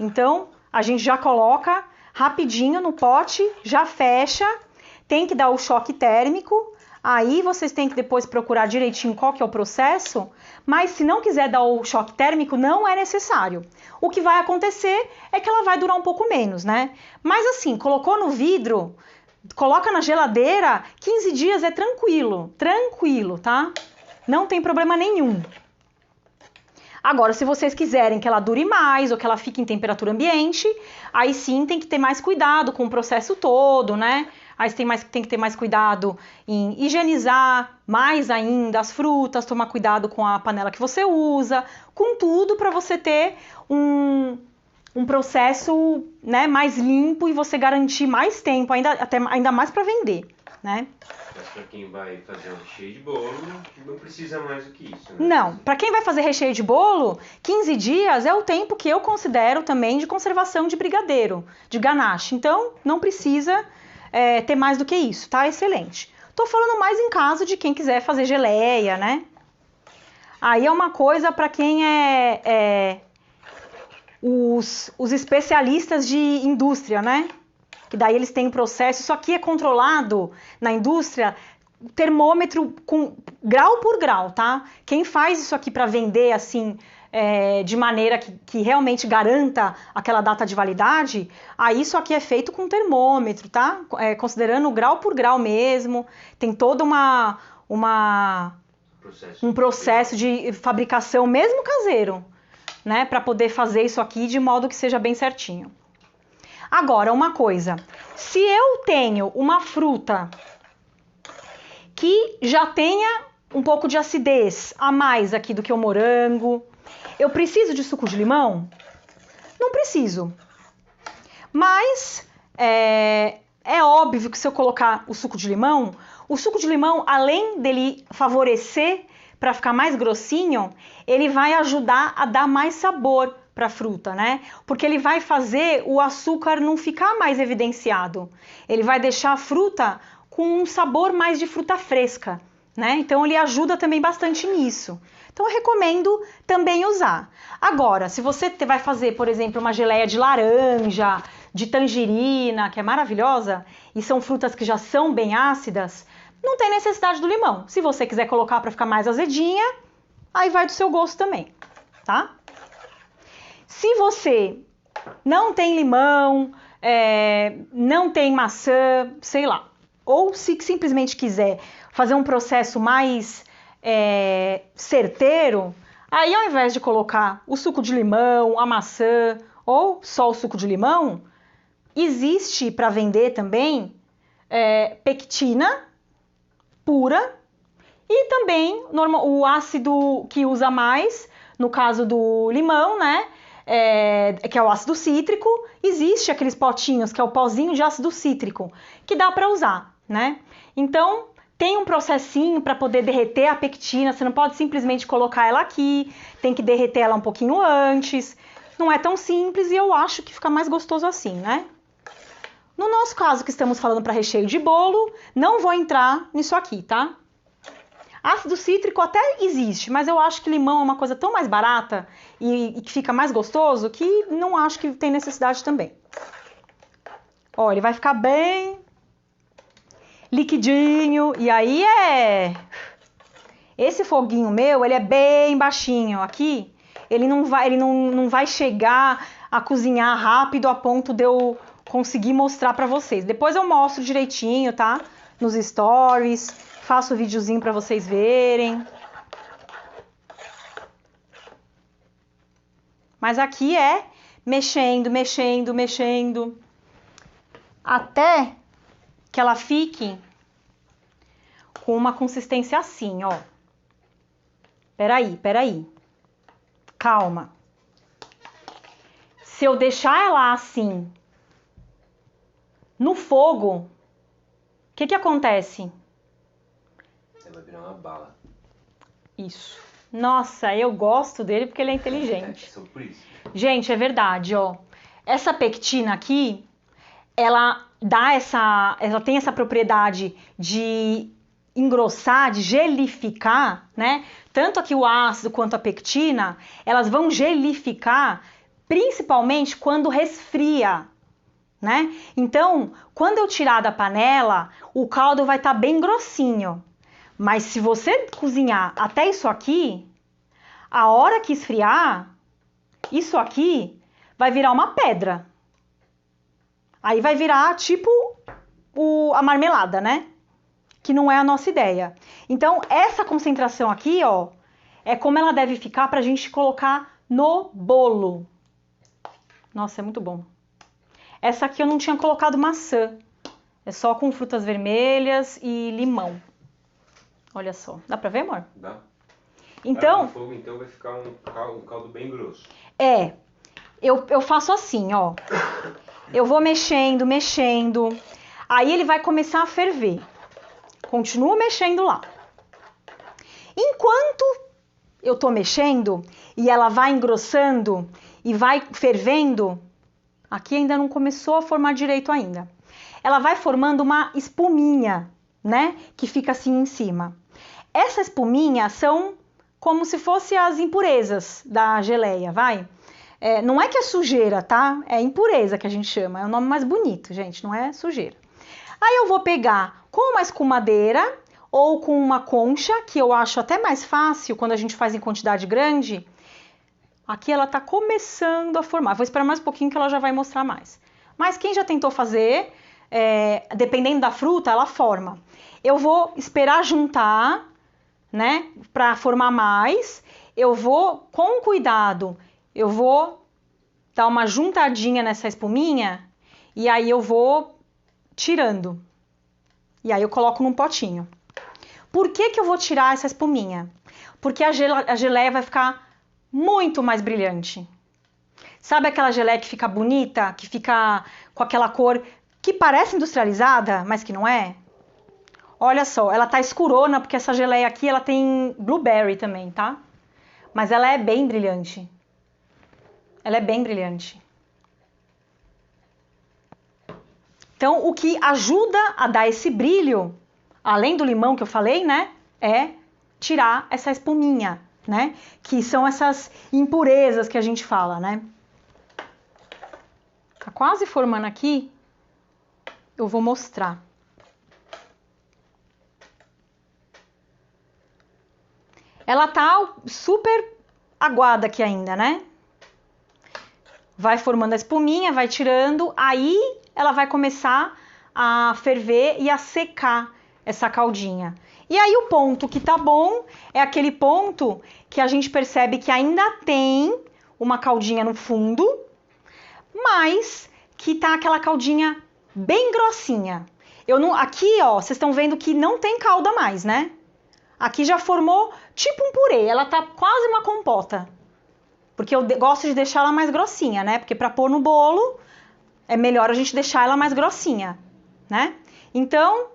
Então, a gente já coloca rapidinho no pote, já fecha, tem que dar o choque térmico, aí vocês têm que depois procurar direitinho qual que é o processo, mas se não quiser dar o choque térmico, não é necessário. O que vai acontecer é que ela vai durar um pouco menos, né? Mas assim, colocou no vidro, coloca na geladeira, 15 dias é tranquilo, tá? Não tem problema nenhum. Agora, se vocês quiserem que ela dure mais ou que ela fique em temperatura ambiente, aí sim tem que ter mais cuidado com o processo todo, né? Aí tem que ter mais cuidado em higienizar mais ainda as frutas, tomar cuidado com a panela que você usa, com tudo para você ter um processo, né, mais limpo e você garantir mais tempo, ainda mais para vender, né? Mas para quem vai fazer um recheio de bolo, não precisa mais do que isso, né? Não, para quem vai fazer recheio de bolo, 15 dias é o tempo que eu considero também de conservação de brigadeiro, de ganache. Então, não precisa ter mais do que isso, tá? Excelente. Tô falando mais em caso de quem quiser fazer geleia, né? Aí é uma coisa para quem os especialistas de indústria, né? Que daí eles têm um processo, isso aqui é controlado na indústria, termômetro com grau por grau, tá? Quem faz isso aqui para vender assim, de maneira que realmente garanta aquela data de validade, aí isso aqui é feito com termômetro, tá? Considerando grau por grau mesmo, tem todo um processo de fabricação mesmo caseiro, né? Para poder fazer isso aqui de modo que seja bem certinho. Agora, uma coisa, se eu tenho uma fruta que já tenha um pouco de acidez a mais aqui do que o morango, eu preciso de suco de limão? Não preciso. Mas é óbvio que se eu colocar o suco de limão, além dele favorecer para ficar mais grossinho, ele vai ajudar a dar mais sabor para a fruta, né? Porque ele vai fazer o açúcar não ficar mais evidenciado. Ele vai deixar a fruta com um sabor mais de fruta fresca, né? Então ele ajuda também bastante nisso. Então eu recomendo também usar. Agora, se você vai fazer, por exemplo, uma geleia de laranja, de tangerina, que é maravilhosa, e são frutas que já são bem ácidas, não tem necessidade do limão. Se você quiser colocar para ficar mais azedinha, aí vai do seu gosto também, tá? Se você não tem limão, não tem maçã, sei lá, ou se simplesmente quiser fazer um processo mais certeiro, aí ao invés de colocar o suco de limão, a maçã ou só o suco de limão, existe para vender também pectina pura e também o ácido que usa mais, no caso do limão, né? Que é o ácido cítrico, existe aqueles potinhos que é o pozinho de ácido cítrico, que dá para usar, né? Então, tem um processinho para poder derreter a pectina, você não pode simplesmente colocar ela aqui, tem que derreter ela um pouquinho antes, não é tão simples e eu acho que fica mais gostoso assim, né? No nosso caso, que estamos falando para recheio de bolo, não vou entrar nisso aqui, tá? Ácido cítrico até existe, mas eu acho que limão é uma coisa tão mais barata e que fica mais gostoso que não acho que tem necessidade também. Ó, ele vai ficar bem liquidinho e aí esse foguinho meu, ele é bem baixinho aqui, ele não vai chegar a cozinhar rápido a ponto de eu conseguir mostrar pra vocês. Depois eu mostro direitinho, tá? Nos stories, faço videozinho pra vocês verem. Mas aqui é mexendo, mexendo, mexendo, até que ela fique com uma consistência assim, ó. Peraí. Calma. Se eu deixar ela assim no fogo, o que acontece? Ela vai virar uma bala. Isso. Nossa, eu gosto dele porque ele é inteligente. Só por isso. Gente, é verdade, ó. Essa pectina aqui, ela tem essa propriedade de engrossar, de gelificar, né? Tanto aqui o ácido quanto a pectina, elas vão gelificar principalmente quando resfria, né? Então, quando eu tirar da panela, o caldo vai estar bem grossinho. Mas se você cozinhar até isso aqui, a hora que esfriar, isso aqui vai virar uma pedra. Aí vai virar tipo a marmelada, né? Que não é a nossa ideia. Então, essa concentração aqui, ó, é como ela deve ficar pra gente colocar no bolo. Nossa, é muito bom. Essa aqui eu não tinha colocado maçã. É só com frutas vermelhas e limão. Olha só. Dá pra ver, amor? Dá. Então, no fogo, então vai ficar um caldo bem grosso. Eu faço assim, ó. Eu vou mexendo. Aí ele vai começar a ferver. Continuo mexendo lá. Enquanto eu tô mexendo e ela vai engrossando e vai fervendo, aqui ainda não começou a formar direito ainda. Ela vai formando uma espuminha, né? Que fica assim em cima. Essa espuminha são como se fossem as impurezas da geleia, vai? Não é que é sujeira, tá? É impureza que a gente chama. É o nome mais bonito, gente, não é sujeira. Aí eu vou pegar com uma escumadeira ou com uma concha, que eu acho até mais fácil quando a gente faz em quantidade grande. Aqui ela tá começando a formar. Vou esperar mais um pouquinho que ela já vai mostrar mais. Mas quem já tentou fazer, dependendo da fruta, ela forma. Eu vou esperar juntar, né, para formar mais. Eu vou, com cuidado, eu vou dar uma juntadinha nessa espuminha e aí eu vou tirando. E aí eu coloco num potinho. Por que que eu vou tirar essa espuminha? Porque a geleia vai ficar muito mais brilhante. Sabe aquela geleia que fica bonita, que fica com aquela cor que parece industrializada, mas que não é? Olha só, ela tá escurona porque essa geleia aqui ela tem blueberry também, tá? Mas ela é bem brilhante. Ela é bem brilhante. Então, o que ajuda a dar esse brilho, além do limão que eu falei, né, é tirar essa espuminha, né, que são essas impurezas que a gente fala, né. Tá quase formando aqui, eu vou mostrar. Ela tá super aguada aqui ainda, né. Vai formando a espuminha, vai tirando, aí ela vai começar a ferver e a secar essa caldinha. E aí o ponto que tá bom é aquele ponto que a gente percebe que ainda tem uma caldinha no fundo, mas que tá aquela caldinha bem grossinha. Aqui, ó, vocês estão vendo que não tem calda mais, né? Aqui já formou tipo um purê, ela tá quase uma compota. Porque eu gosto de deixar ela mais grossinha, né? Porque para pôr no bolo é melhor a gente deixar ela mais grossinha, né? Então,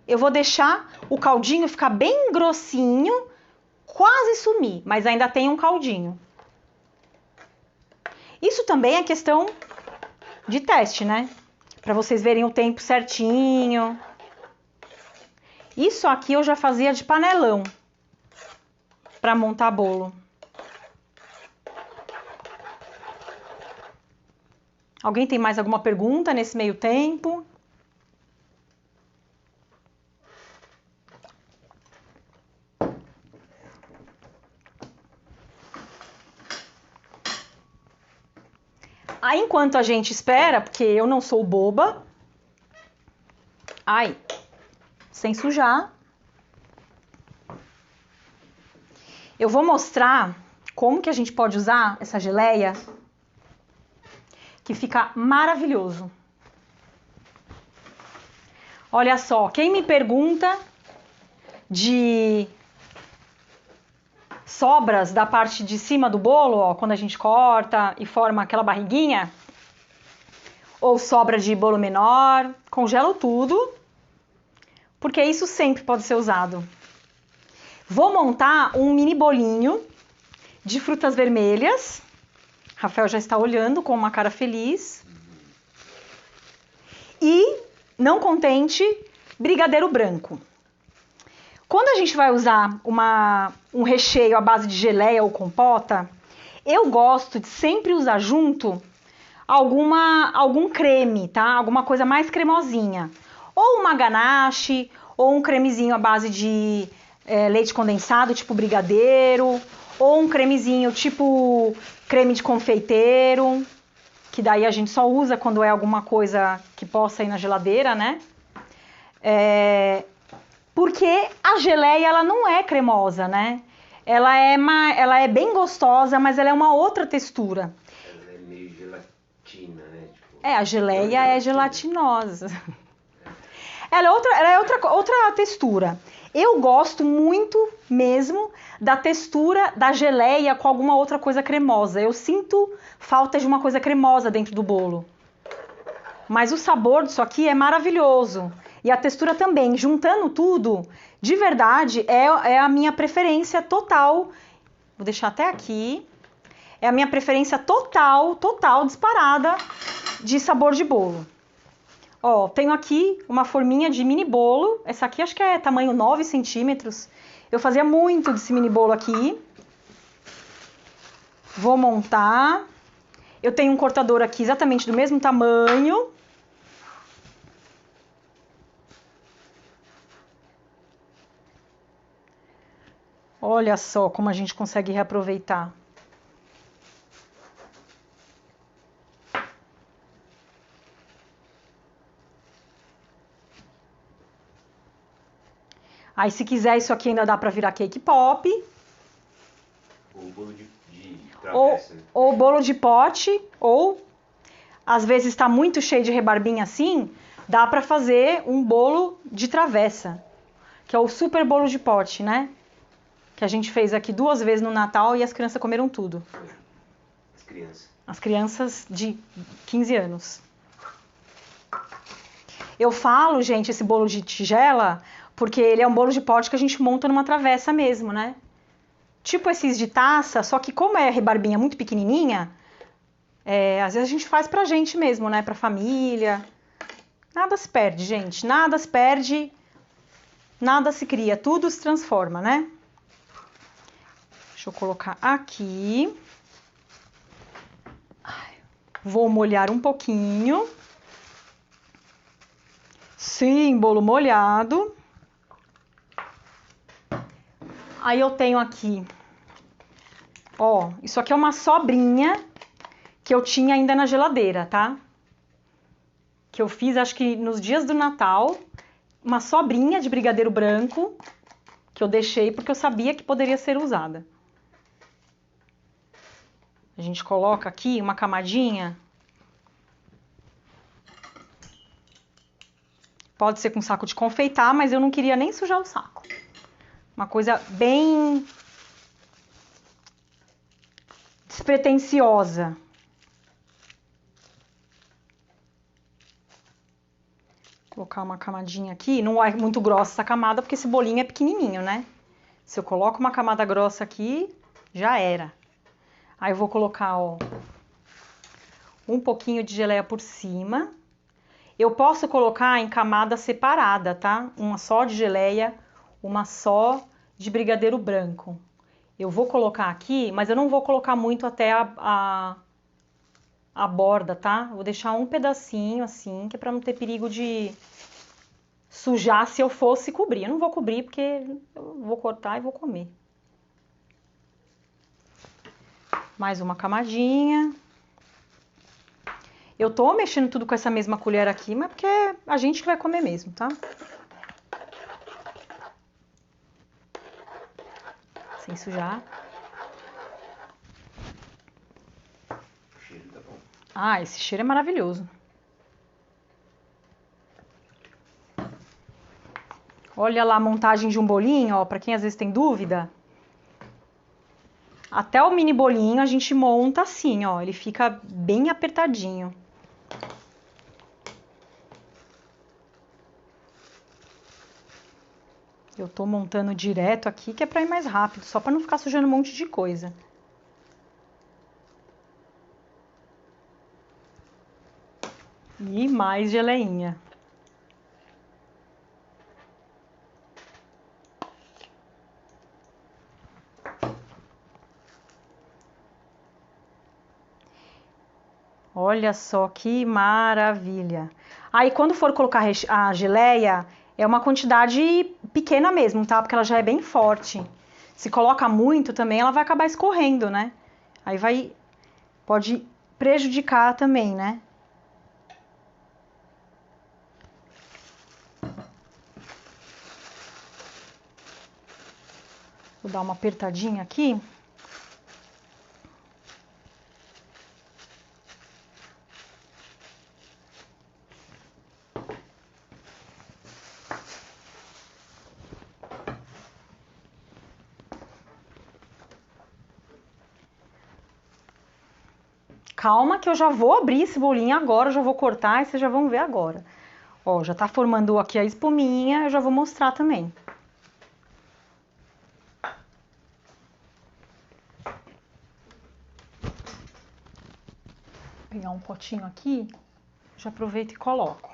eu vou deixar o caldinho ficar bem grossinho, quase sumir, mas ainda tem um caldinho. Isso também é questão de teste, né? Para vocês verem o tempo certinho. Isso aqui eu já fazia de panelão para montar bolo. Alguém tem mais alguma pergunta nesse meio tempo? Aí, enquanto a gente espera, porque eu não sou boba, sem sujar, eu vou mostrar como que a gente pode usar essa geleia, que fica maravilhoso. Olha só, quem me pergunta de sobras da parte de cima do bolo, ó, quando a gente corta e forma aquela barriguinha, ou sobra de bolo menor, congelo tudo, porque isso sempre pode ser usado. Vou montar um mini bolinho de frutas vermelhas. Rafael já está olhando com uma cara feliz. E, não contente, brigadeiro branco. quando a gente vai usar um recheio à base de geleia ou compota, eu gosto de sempre usar junto algum creme, tá? Alguma coisa mais cremosinha. Ou uma ganache, ou um cremezinho à base de leite condensado, tipo brigadeiro, ou um cremezinho tipo creme de confeiteiro, que daí a gente só usa quando é alguma coisa que possa ir na geladeira, né? Porque a geleia, ela não é cremosa, né? Ela é bem gostosa, mas ela é uma outra textura. Ela é meio gelatina, né? Tipo, A geleia é gelatinosa. Ela é outra textura. Eu gosto muito mesmo da textura da geleia com alguma outra coisa cremosa. Eu sinto falta de uma coisa cremosa dentro do bolo. Mas o sabor disso aqui é maravilhoso. E a textura também. Juntando tudo, de verdade, é a minha preferência total. Vou deixar até aqui. É a minha preferência total, disparada de sabor de bolo. Ó, tenho aqui uma forminha de mini bolo. Essa aqui acho que é tamanho 9 centímetros. Eu fazia muito desse mini bolo aqui. Vou montar. Eu tenho um cortador aqui exatamente do mesmo tamanho. Olha só como a gente consegue reaproveitar. Aí, se quiser, isso aqui ainda dá para virar cake pop. Ou bolo de travessa. Ou bolo de pote, ou às vezes está muito cheio de rebarbinha assim, dá para fazer um bolo de travessa, que é o super bolo de pote, né? Que a gente fez aqui 2 vezes no Natal e as crianças comeram tudo. As crianças. As crianças de 15 anos. Eu falo, gente, esse bolo de tigela, porque ele é um bolo de pote que a gente monta numa travessa mesmo, né? Tipo esses de taça, só que como é rebarbinha muito pequenininha, às vezes a gente faz pra gente mesmo, né? Pra família. Nada se perde, gente. Nada se perde, nada se cria. Tudo se transforma, né? Deixa eu colocar aqui. Vou molhar um pouquinho. Sim, bolo molhado. Aí eu tenho aqui, ó, isso aqui é uma sobrinha que eu tinha ainda na geladeira, tá? Que eu fiz, acho que nos dias do Natal, uma sobrinha de brigadeiro branco que eu deixei porque eu sabia que poderia ser usada. A gente coloca aqui uma camadinha. Pode ser com saco de confeitar, mas eu não queria nem sujar o saco. Uma coisa bem despretensiosa. Colocar uma camadinha aqui. Não é muito grossa essa camada, porque esse bolinho é pequenininho, né? Se eu coloco uma camada grossa aqui, já era. Aí eu vou colocar, ó, um pouquinho de geleia por cima. Eu posso colocar em camada separada, tá? Uma só de geleia, uma só de brigadeiro branco. Eu vou colocar aqui, mas eu não vou colocar muito até a borda, tá? Eu vou deixar um pedacinho assim, que é pra não ter perigo de sujar se eu fosse cobrir. Eu não vou cobrir porque eu vou cortar e vou comer. Mais uma camadinha. Eu tô mexendo tudo com essa mesma colher aqui, mas porque é a gente que vai comer mesmo, tá? Sem sujar. O cheiro tá bom. Ah, esse cheiro é maravilhoso. Olha lá a montagem de um bolinho, ó, pra quem às vezes tem dúvida. Até o mini bolinho a gente monta assim, ó, ele fica bem apertadinho. Eu tô montando direto aqui, que é pra ir mais rápido, só pra não ficar sujando um monte de coisa. E mais geleinha. Olha só que maravilha. Aí quando for colocar a geleia, é uma quantidade pequena mesmo, tá? Porque ela já é bem forte. Se coloca muito também, ela vai acabar escorrendo, né? Aí pode prejudicar também, né? Vou dar uma apertadinha aqui. Calma que eu já vou abrir esse bolinho agora, eu já vou cortar e vocês já vão ver agora. Ó, já tá formando aqui a espuminha, eu já vou mostrar também. Vou pegar um potinho aqui, já aproveito e coloco.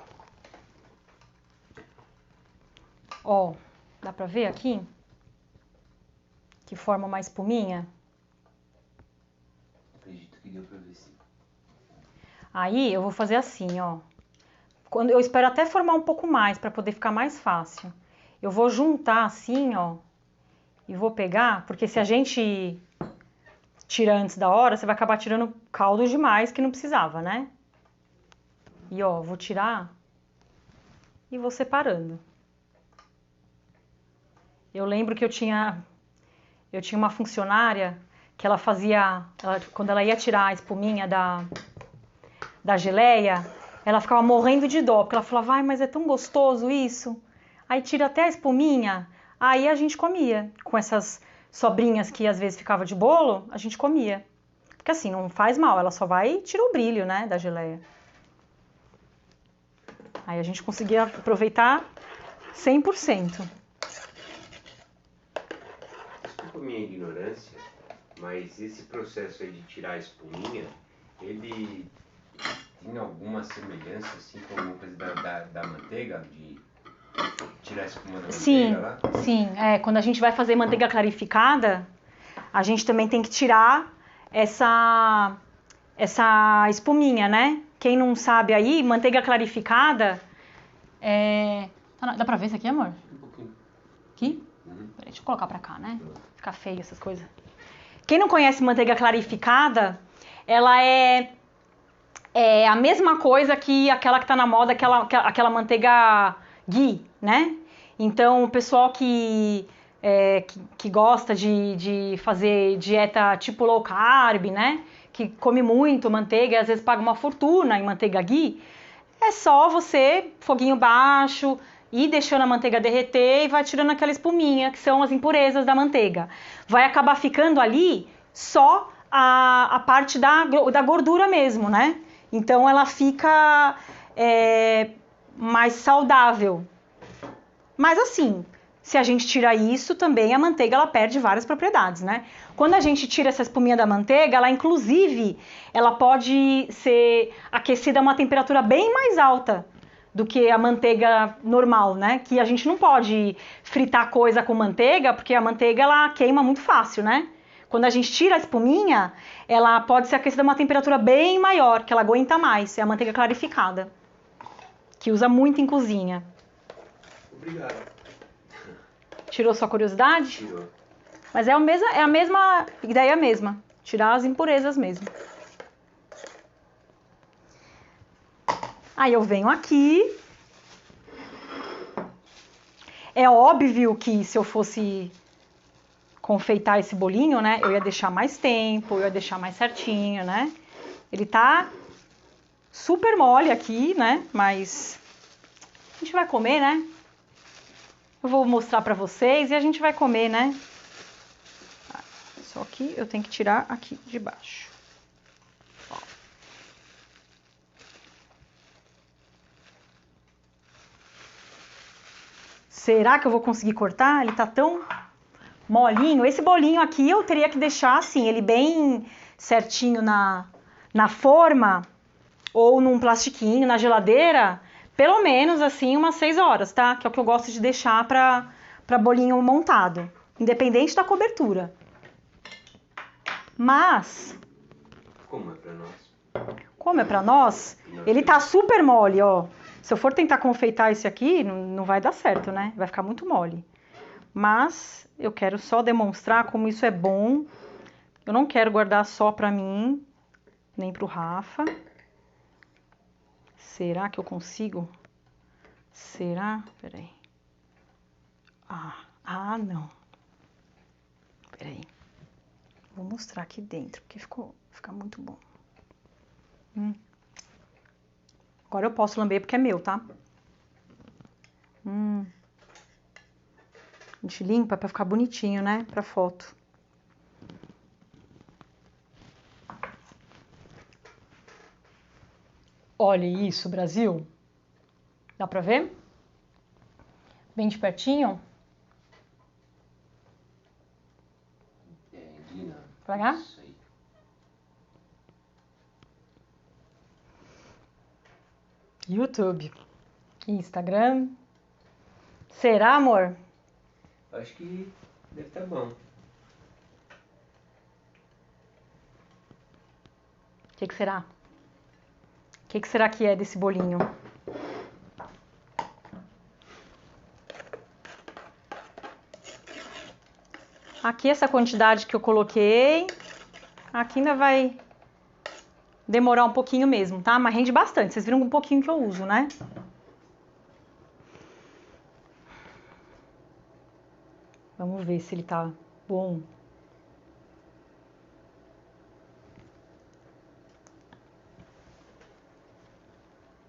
Ó, dá pra ver aqui? Que forma uma espuminha. Acredito que deu pra ver sim. Aí eu vou fazer assim, ó. Eu espero até formar um pouco mais para poder ficar mais fácil. Eu vou juntar assim, ó, e vou pegar, porque se a gente tira antes da hora, você vai acabar tirando caldo demais que não precisava, né? E ó, vou tirar e vou separando. Eu lembro que eu tinha uma funcionária que ela fazia, quando ela ia tirar a espuminha da geleia, ela ficava morrendo de dó, porque ela falava, ai, mas é tão gostoso isso. Aí tira até a espuminha, aí a gente comia. Com essas sobrinhas que às vezes ficava de bolo, a gente comia. Porque assim, não faz mal, ela só vai e tira o brilho, né, da geleia. Aí a gente conseguia aproveitar 100%. Desculpa a minha ignorância, mas esse processo aí de tirar a espuminha, ele tem alguma semelhança assim com alguma coisa da manteiga, de tirar a espuma da manteiga lá? Sim, quando a gente vai fazer manteiga clarificada, a gente também tem que tirar essa espuminha, né? Quem não sabe aí, manteiga clarificada Dá pra ver isso aqui, amor? Um pouquinho. Aqui? Peraí, deixa eu colocar pra cá, né? Ficar feio essas coisas. Quem não conhece manteiga clarificada, ela é a mesma coisa que aquela que tá na moda, aquela manteiga ghee, né? Então, o pessoal que gosta de fazer dieta tipo low carb, né? Que come muito manteiga e às vezes paga uma fortuna em manteiga ghee, é só você, foguinho baixo, ir deixando a manteiga derreter e vai tirando aquela espuminha, que são as impurezas da manteiga. Vai acabar ficando ali só a parte da gordura mesmo, né? Então ela fica mais saudável. Mas assim, se a gente tira isso, também a manteiga ela perde várias propriedades, né? Quando a gente tira essa espuminha da manteiga, ela inclusive ela pode ser aquecida a uma temperatura bem mais alta do que a manteiga normal, né? Que a gente não pode fritar coisa com manteiga, porque a manteiga ela queima muito fácil, né? Quando a gente tira a espuminha, ela pode ser aquecida a uma temperatura bem maior, que ela aguenta mais. É a manteiga clarificada, que usa muito em cozinha. Obrigado. Tirou sua curiosidade? Tirou. Mas é a mesma ideia mesma. Tirar as impurezas mesmo. Aí eu venho aqui. É óbvio que se eu fosse confeitar esse bolinho, né? Eu ia deixar mais tempo, eu ia deixar mais certinho, né? Ele tá super mole aqui, né? Mas a gente vai comer, né? Eu vou mostrar pra vocês e a gente vai comer, né? Só que eu tenho que tirar aqui de baixo. Ó. Será que eu vou conseguir cortar? Ele tá tão molinho. Esse bolinho aqui eu teria que deixar assim, ele bem certinho na forma ou num plastiquinho na geladeira, pelo menos assim umas 6 horas, tá? Que é o que eu gosto de deixar pra bolinho montado, independente da cobertura. Mas como é pra nós? como é pra nós, ele tá super mole, ó. Se eu for tentar confeitar esse aqui, não vai dar certo, né? Vai ficar muito mole. Mas eu quero só demonstrar como isso é bom. Eu não quero guardar só pra mim, nem pro Rafa. Será que eu consigo? Será? Peraí. Ah, não. Peraí. Vou mostrar aqui dentro, porque fica muito bom. Agora eu posso lamber porque é meu, tá? A gente limpa pra ficar bonitinho, né? Pra foto. Olha isso, Brasil. Dá pra ver? Bem de pertinho. Pra cá? Isso aí. YouTube. Instagram. Será, amor? Acho que deve estar bom. O que será? O que será que é desse bolinho? Aqui essa quantidade que eu coloquei, aqui ainda vai demorar um pouquinho mesmo, tá? Mas rende bastante, vocês viram um pouquinho que eu uso, né? Vamos ver se ele tá bom.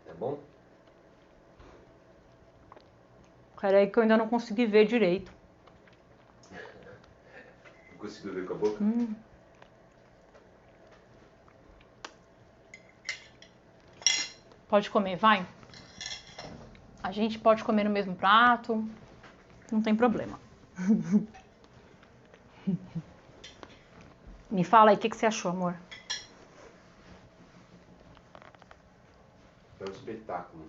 Tá bom? Peraí que eu ainda não consegui ver direito. Não conseguiu ver com a boca? Pode comer, vai. A gente pode comer no mesmo prato. Não tem problema. Me fala aí, o que você achou, amor? É um espetáculo.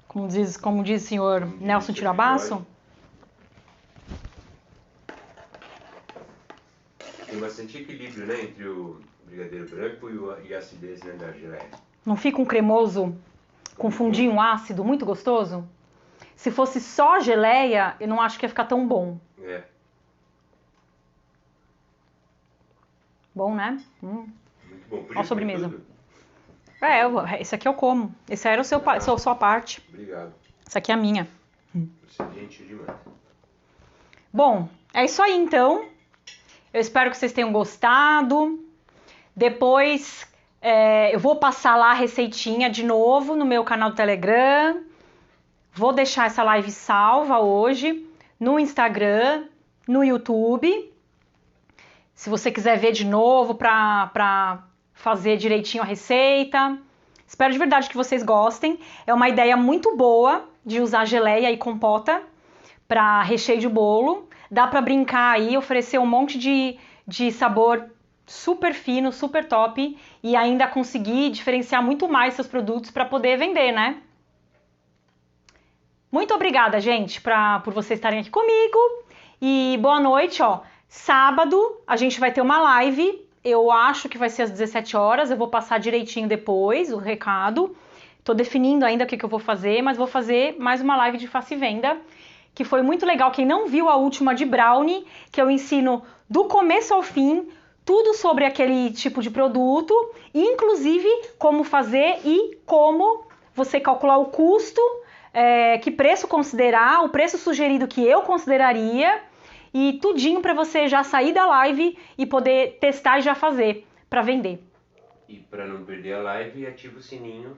Como diz o senhor Nelson Tirabasso? Tem bastante equilíbrio, né, entre o brigadeiro branco e a acidez, né, da geleia. Não fica um cremoso com fundinho ácido muito gostoso? Se fosse só geleia, eu não acho que ia ficar tão bom. É. Bom, né? Muito bom. Ó a sobremesa. Tudo? Esse aqui eu como. Esse aí era a sua parte. Obrigado. Essa aqui é a minha. Você é gentil demais. Bom, é isso aí então. Eu espero que vocês tenham gostado. Depois eu vou passar lá a receitinha de novo no meu canal do Telegram. Vou deixar essa live salva hoje no Instagram, no YouTube. Se você quiser ver de novo para fazer direitinho a receita. Espero de verdade que vocês gostem. É uma ideia muito boa de usar geleia e compota para recheio de bolo. Dá para brincar aí, oferecer um monte de sabor super fino, super top e ainda conseguir diferenciar muito mais seus produtos para poder vender, né? Muito obrigada, gente, por vocês estarem aqui comigo. E boa noite, ó. Sábado a gente vai ter uma live. Eu acho que vai ser às 17 horas. Eu vou passar direitinho depois o recado. Tô definindo ainda o que eu vou fazer, mas vou fazer mais uma live de Faça e Venda, que foi muito legal. Quem não viu a última de brownie, que eu ensino do começo ao fim, tudo sobre aquele tipo de produto, inclusive como fazer e como você calcular o custo, que preço considerar, o preço sugerido que eu consideraria, e tudinho para você já sair da live e poder testar e já fazer para vender. E para não perder a live, ativa o sininho.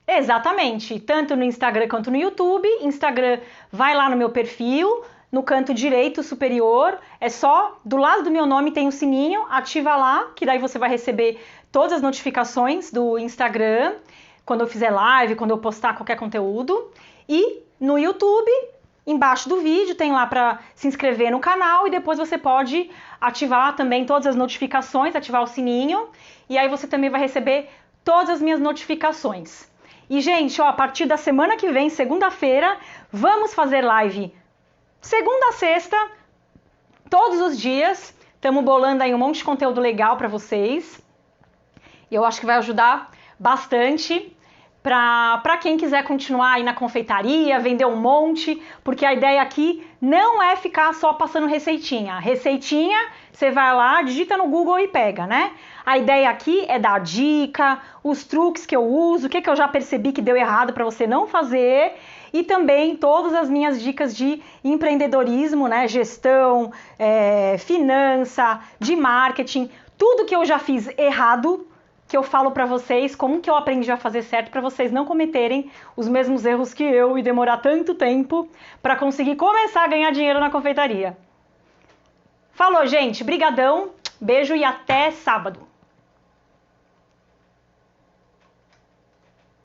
Exatamente, tanto no Instagram quanto no YouTube. Instagram, vai lá no meu perfil, no canto direito superior, é só, do lado do meu nome tem um sininho, ativa lá, que daí você vai receber todas as notificações do Instagram, quando eu fizer live, quando eu postar qualquer conteúdo. E no YouTube, embaixo do vídeo, tem lá para se inscrever no canal e depois você pode ativar também todas as notificações, ativar o sininho, e aí você também vai receber todas as minhas notificações. E, gente, ó, a partir da semana que vem, segunda-feira, vamos fazer live segunda a sexta, todos os dias. Estamos bolando aí um monte de conteúdo legal para vocês. E eu acho que vai ajudar bastante para quem quiser continuar aí na confeitaria, vender um monte, porque a ideia aqui não é ficar só passando receitinha. Receitinha, você vai lá, digita no Google e pega, né? A ideia aqui é dar dica, os truques que eu uso, o que eu já percebi que deu errado para você não fazer, e também todas as minhas dicas de empreendedorismo, né? Gestão, finança, de marketing, tudo que eu já fiz errado, que eu falo para vocês como que eu aprendi a fazer certo para vocês não cometerem os mesmos erros que eu e demorar tanto tempo para conseguir começar a ganhar dinheiro na confeitaria. Falou, gente, brigadão, beijo e até sábado.